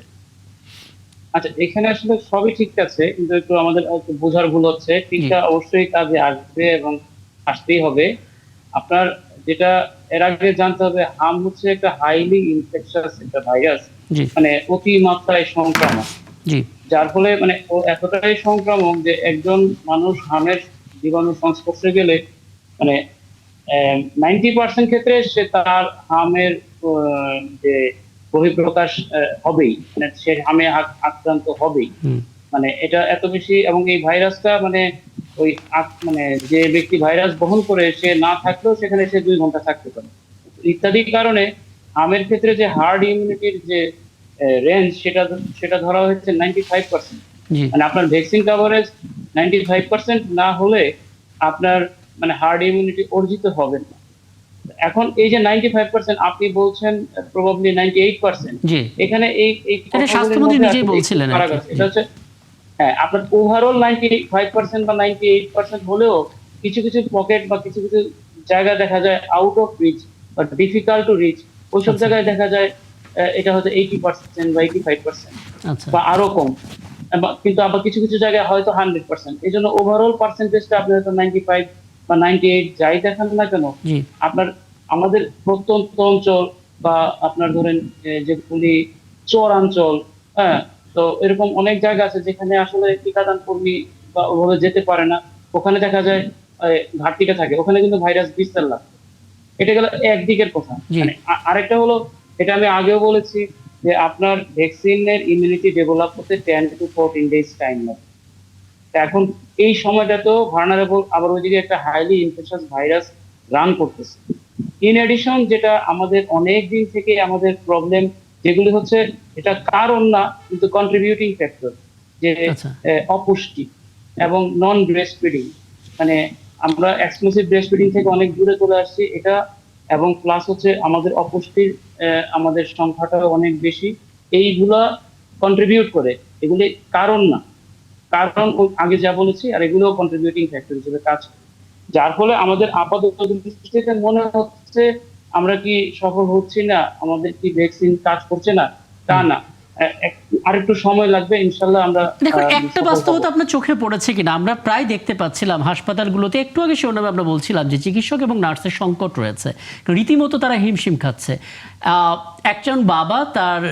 আচ্ছা, এখানে আসলে সবই ঠিক আছে, কিন্তু একটু আমাদের বোঝার ভুল হচ্ছে। টিকা অবশ্যই কাজে আসবে এবং আসতেই হবে। আপনার যেটা এর আগে জানতে হবে, হাম হচ্ছে একটা হাইলি ইনফেকশাস একটা ভাইরাস, জি মানে অতিমাত্রায় সংক্রামক, জি যার ফলে মানে ও এতটাই সংক্রামক যে একজন মানুষ হামের জীবাণু সংস্পর্শে গেলে মানে 90% ক্ষেত্রে সে তার হামের যে বহিঃপ্রকাশ হবেই, মানে সে হামে আক্রান্ত হবেই। মানে এটা এত বেশি, এবং এই ভাইরাসটা মানে ওই মানে যে ব্যক্তি ভাইরাস বহন করে সে না থাকলেও সেখানে সে 2 ঘন্টা থাকতে পারে ইত্যাদি কারণে। হামের ক্ষেত্রে যে হার্ড ইমিউনিটির যে রেঞ্জ, সেটা ধরা হয়েছে 95%। জি মানে আপনার ভ্যাকসিন কভারেজ 95% না হলে আপনার মানে হার্ড ইমিউনিটি অর্জিত হবে না। এখন এই যে 95% আপনি বলছেন প্রবাবলি 98%, জি এখানে এই এটা স্বাস্থ্যমন্ত্রী নিজেই বলছিলেন আর কি। এটা হচ্ছে হ্যাঁ, আপনার ওভারঅল 95% বা 98% হলেও কিছু কিছু পকেট বা কিছু কিছু জায়গা দেখা যায় আউট অফ রিচ বা ডিফিকাল্ট টু রিচ, ওইসব আচ্ছা। জায়গায় দেখা যায় এটা হয়তো 80% বা 85% আচ্ছা বা আরো কম। কিন্তু আবার কিছু কিছু জায়গায় হয়তো 100%। এই জন্য ওভারঅল পার্সেন্টেজটা আপনি হয়তো 95 বা 98 যাই দেখান না কেন, জি আপনার আমাদের প্রত্যন্ত অঞ্চল বা আপনার ধরেন যেগুলি চরাঞ্চল, হ্যাঁ, তো এরকম অনেক জায়গা আছে যেখানে আসলে টিকাদান কর্মী বা ওভাবে যেতে পারে না, ওখানে দেখা যায় ঘাটতিটা থাকে, ওখানে কিন্তু ভাইরাস বিস্তার লাভ। এটা গেল একদিকের কথা। জি মানে আরেকটা হলো, এটা আমি আগেও বলেছি যে আপনার ভ্যাকসিনের ইমিউনিটি ডেভেলপ করতে 10 to 14 days টাইম লাগে। এখন এই সময়টাতেও ভার্নারেবল, আবার ওইদিকে একটা হাইলি ইনফেকশাস ভাইরাস রান করতেছে। ইন এডিশন যেটা আমাদের অনেক দিন থেকে আমাদের প্রবলেম, যেগুলি হচ্ছে এটা কারণ না কিন্তু কন্ট্রিবিউটিং ফ্যাক্টর, যে আচ্ছা অপুষ্টি এবং নন ব্রেস্ট ফিডিং, মানে আমরা এক্সক্লুসিভ ব্রেস্ট ফিডিং থেকে অনেক দূরে চলে আসছি এটা, এবং প্লাস হচ্ছে আমাদের অপুষ্টির আমাদের সংখ্যাটা অনেক বেশি, এইগুলা কন্ট্রিবিউট করে। এগুলি কারণ না, কারণ আগে যা বলেছি, আর এগুলো কন্ট্রিবিউটিং ফ্যাক্টর হিসেবে কাজ করে। যার ফলে আমাদের আপাতত দৃষ্টিতে মনে হচ্ছে আমরা কি সফল হচ্ছি না, আমাদের কি ভ্যাকসিন কাজ করছে না, তা না। আরেকটু সময় লাগবে, ইনশাল্লাহ আমরা দেখুন একটা সফল হব। বাস্তবতা আপনার চোখে পড়েছে কিনা, আমরা প্রায় দেখতে পাচ্ছিলাম হাসপাতালগুলোতে, একটু আগে শিরোনামে আমরা বলছিলাম যে চিকিৎসক এবং নার্সের সংকট রয়েছে, রীতিমতো তারা হিমশিম খাচ্ছে। একজন বাবা তার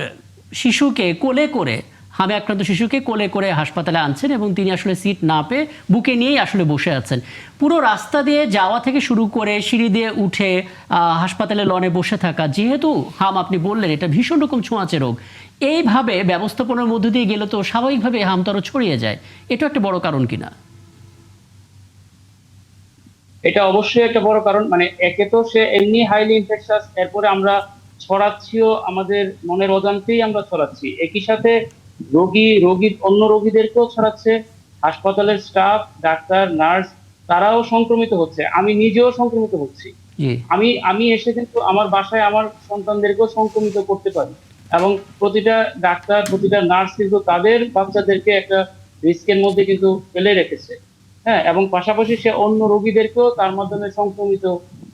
শিশুকে কোলে করে, হামে আক্রান্ত শিশুকে কোলে করে হাসপাতালে আনছেন এবং তিনি আসলে সিট না পেয়ে বুকে নিয়েই আসলে বসে আছেন। পুরো রাস্তা দিয়ে যাওয়া থেকে শুরু করে সিঁড়ি দিয়ে উঠে হাসপাতালে লনে বসে থাকা, যেহেতু হাম আপনি বললেন এটা ভীষণ রকম ছোঁয়াচে রোগ, এইভাবে ব্যবস্থাপনার মধ্য দিয়ে গেলে তো স্বাভাবিকভাবে হাম তো আরো ছড়িয়ে যায়। এটা একটা বড় কারণ কিনা? এটা অবশ্যই একটা বড় কারণ। মানে একে তো সে এমনি হাইলি ইনফেকশাস, এরপরে আমরা ছড়াচ্ছিও, আমাদের মনের অজান্তেই আমরা ছড়াচ্ছি, একই সাথে রোগী অন্য রোগীদেরকেও ছড়াচ্ছে, হাসপাতালের স্টাফ, ডাক্তার, নার্স, তারাও সংক্রমিত হচ্ছে, আমি নিজেও সংক্রমিত হচ্ছি। জি আমি এসে কিন্তু আমার বাসায় আমার সন্তানদেরকেও সংক্রমিত করতে পারি, এবং প্রতিটা ডাক্তার, প্রতিটা নার্স কিন্তু তাদের বাচ্চাদেরকে একটা রিস্কের মধ্যে কিন্তু ফেলে রেখেছে। হ্যাঁ, এবং পাশাপাশি সে অন্য রোগীদেরকেও তার মাধ্যমে সংক্রমিত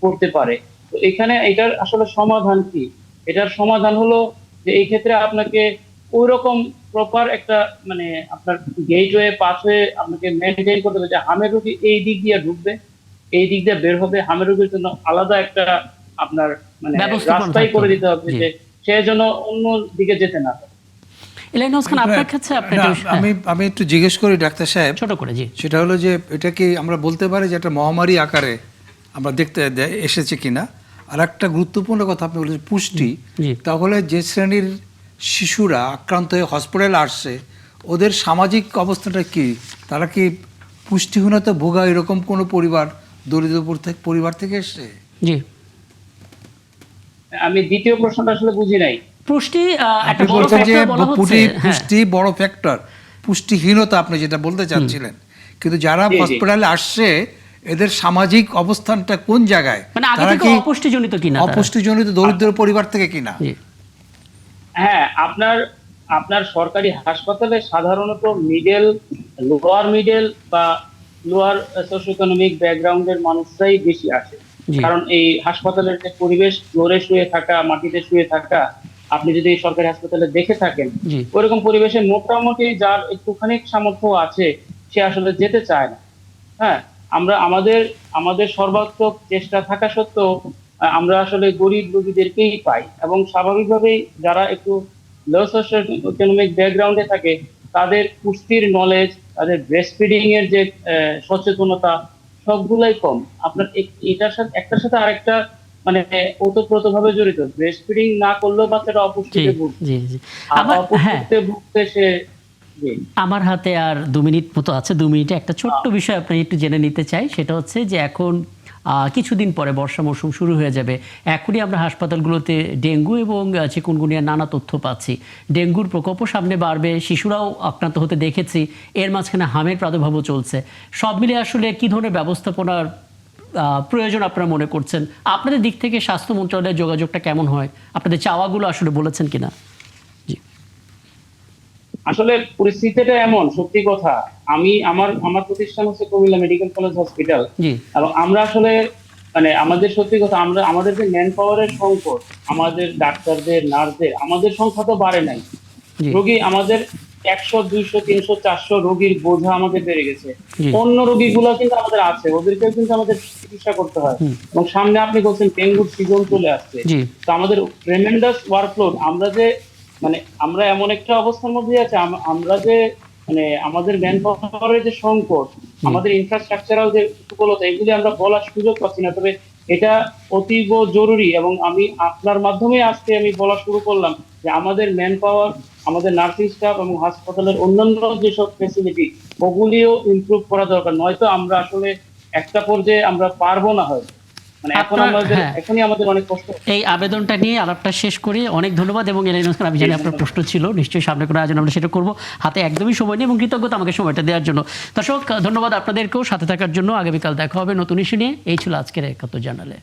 করতে পারে। তো এখানে এটার আসলে সমাধান কি? এটার সমাধান হলো যে এই ক্ষেত্রে আপনাকে ওইরকম প্রপার একটা, মানে আপনার গেটওয়ে পাথওয়ে আপনাকে মেনটেন করতে হবে, যে হামের রোগী এই দিক দিয়ে ঢুকবে, এই দিক দিয়ে বের হবে, হামের রোগীর জন্য আলাদা একটা আপনার মানে ব্যবস্থাপনা রাস্তাই থাকতে করে হবে। দিতে হবে, জি। যে সে যেন অন্য দিকে যেতে না পারে। ইলাইয়াস খান, আপনার কাছে আপনি না, একটু- হ্যাঁ, আমি একটু জিজ্ঞেস করি ডাক্তার সাহেব, ছোট করে। জি সেটা হলো যে এটা কি আমরা বলতে পারি যে একটা মহামারী আকারে আমরা দেখতে এসেছে কিনা। আর একটা গুরুত্বপূর্ণ কথা আপনি বলেছেন পুষ্টি, জি। তাহলে যে শ্রেণীর শিশুরা আক্রান্ত হয়ে হসপিটালে আসছে ওদের সামাজিক অবস্থাটা কি? তারা কি পুষ্টিহীনতা ভোগা এরকম কোনো পরিবার, দরিদ্র পরিবার থেকে এসছে? জি আমি দ্বিতীয় প্রশ্নটা আসলে বুঝি নাই। পুষ্টি একটা আপনি বড় বলছেন যে ফ্যাক্টর বলা হচ্ছে। হ্যাঁ পুষ্টি বড় ফ্যাক্টর, পুষ্টিহীনতা আপনি যেটা বলতে চাচ্ছিলেন, কিন্তু যারা জি, জি। হসপিটালে আসছে এদের সামাজিক অবস্থানটা কোন জায়গায়? মানে আগে তারা থেকে কি অপুষ্টিজনিত কিনা তারা? অপুষ্টিজনিত দরিদ্র পরিবার থেকে কিনা? জি হ্যাঁ, আপনার সরকারি হাসপাতালে সাধারণত লোয়ার মিডল বা লোয়ার সোশ্য ইকোনমিক ব্যাকগ্রাউন্ডের মানুষরাই বেশি আসে। জি। কারণ এই হাসপাতালের যে পরিবেশ, ফ্লোরে শুয়ে থাকা, মাটিতে শুয়ে থাকা, আপনি যদি সরকারি হাসপাতালে দেখে থাকেন, জি ওইরকম পরিবেশে মোটামুটি যার একটুখানি সামর্থ্য আছে সে আসলে যেতে চায় না। হ্যাঁ, আমরা আমাদের সর্বাত্মক চেষ্টা থাকা সত্ত্বেও আমরা আসলে গরিব রোগীদেরকেই পাই, এবং স্বাভাবিকভাবেই যারা একটু লো সোশ্যাল ইকোনমিক ব্যাকগ্রাউন্ডে থাকে তাদের পুষ্টির নলেজ, তাদের ব্রেস্ট ফিডিং এর যে সচেতনতা, সবগুলাই কম। আপনার এটার সাথে একটার সাথে আরেকটা মানে ওতপ্রোতভাবে জড়িত। ব্রেস্ট ফিডিং না করলেও বাচ্চাটা জি অপুষ্টিতে ভুগছে, জি জি আর হ্যাঁ অপুষ্টিতে ভুগতে সে জি। আমার হাতে আর 2 মিনিট মতো আছে। 2 মিনিটে একটা ছোট্ট বিষয় আপনি একটু জেনে নিতে চাই, সেটা হচ্ছে যে এখন কিছুদিন পরে বর্ষা মৌসুম শুরু হয়ে যাবে। এখনই আমরা হাসপাতালগুলোতে ডেঙ্গু এবং চিকুনগুনিয়ার নানা তথ্য পাচ্ছি। ডেঙ্গুর প্রকোপও সামনে বাড়বে, শিশুরাও আক্রান্ত হতে দেখেছি, এর মাঝখানে হামের প্রাদুর্ভাবও চলছে। সব মিলে আসলে কি ধরনের ব্যবস্থাপনার প্রয়োজন আপনারা মনে করছেন? আপনাদের দিক থেকে স্বাস্থ্য মন্ত্রণালয়ের যোগাযোগটা কেমন হয়? আপনাদের চাওয়াগুলো আসলে বলেছেন কিনা? জি আসলে পরিস্থিতিটা এমন, সত্যি কথা, আমার প্রতিষ্ঠান হচ্ছে কুমিল্লা মেডিকেল কলেজ হসপিটাল, জি এবং আমরা আসলে মানে আমাদের সত্যি কথা, আমাদের যে ম্যান পাওয়ারের সংকট, আমাদের ডাক্তারদের, নার্সদের, আমাদের সংখ্যা তো বাড়ে নাই। জি রোগী আমাদের 100, 200, 300, 400 রোগীর বোঝা আমাদের বেড়ে গেছে। জি অন্য রোগীগুলো কিন্তু আমাদের আছে, ওদেরকেও কিন্তু আমাদের চিকিৎসা করতে হয়। হুম। এবং সামনে আপনি বলছেন ডেঙ্গুর সিজন চলে আসছে, জি তো আমাদের ট্রেমেন্ডাস ওয়ার্কলোড, আমরা এমন একটা অবস্থার মধ্যে আছি, আমরা যে মানে আমাদের ম্যান পাওয়ারের যে সংকট, আমাদের ইনফ্রাস্ট্রাকচারাল যে দুর্বলতা, এগুলি আমরা বলার সুযোগ পাচ্ছি না। তবে এটা অতীব জরুরি, এবং আমি আপনার মাধ্যমে আজকে আমি বলা শুরু করলাম যে আমাদের ম্যান পাওয়ার, আমাদের নার্সিং স্টাফ এবং হাসপাতালের অন্যান্য যেসব ফেসিলিটি, ওগুলিও ইমপ্রুভ করা দরকার। নয়তো আমরা আসলে একটা পর্যায়ে আমরা পারবো না, হয় মানে হ্যাঁ। এখনই আমাদের অনেক কষ্ট। এই আবেদনটা নিয়ে আলাপটা শেষ করি। অনেক ধন্যবাদ। এবং এলিনাস খান, আমি জানি আপনার প্রশ্ন ছিল, নিশ্চয়ই সামনে কোনো আয়োজন আমরা সেটা করবো। হাতে একদমই সময় নেই, এবং কৃতজ্ঞতা আমাকে সময়টা দেওয়ার জন্য। দর্শক, ধন্যবাদ আপনাদেরকেও সাথে থাকার জন্য। আগামীকাল দেখা হবে নতুন ইস্যু নিয়ে। এই ছিল আজকের ৭১ জার্নালে।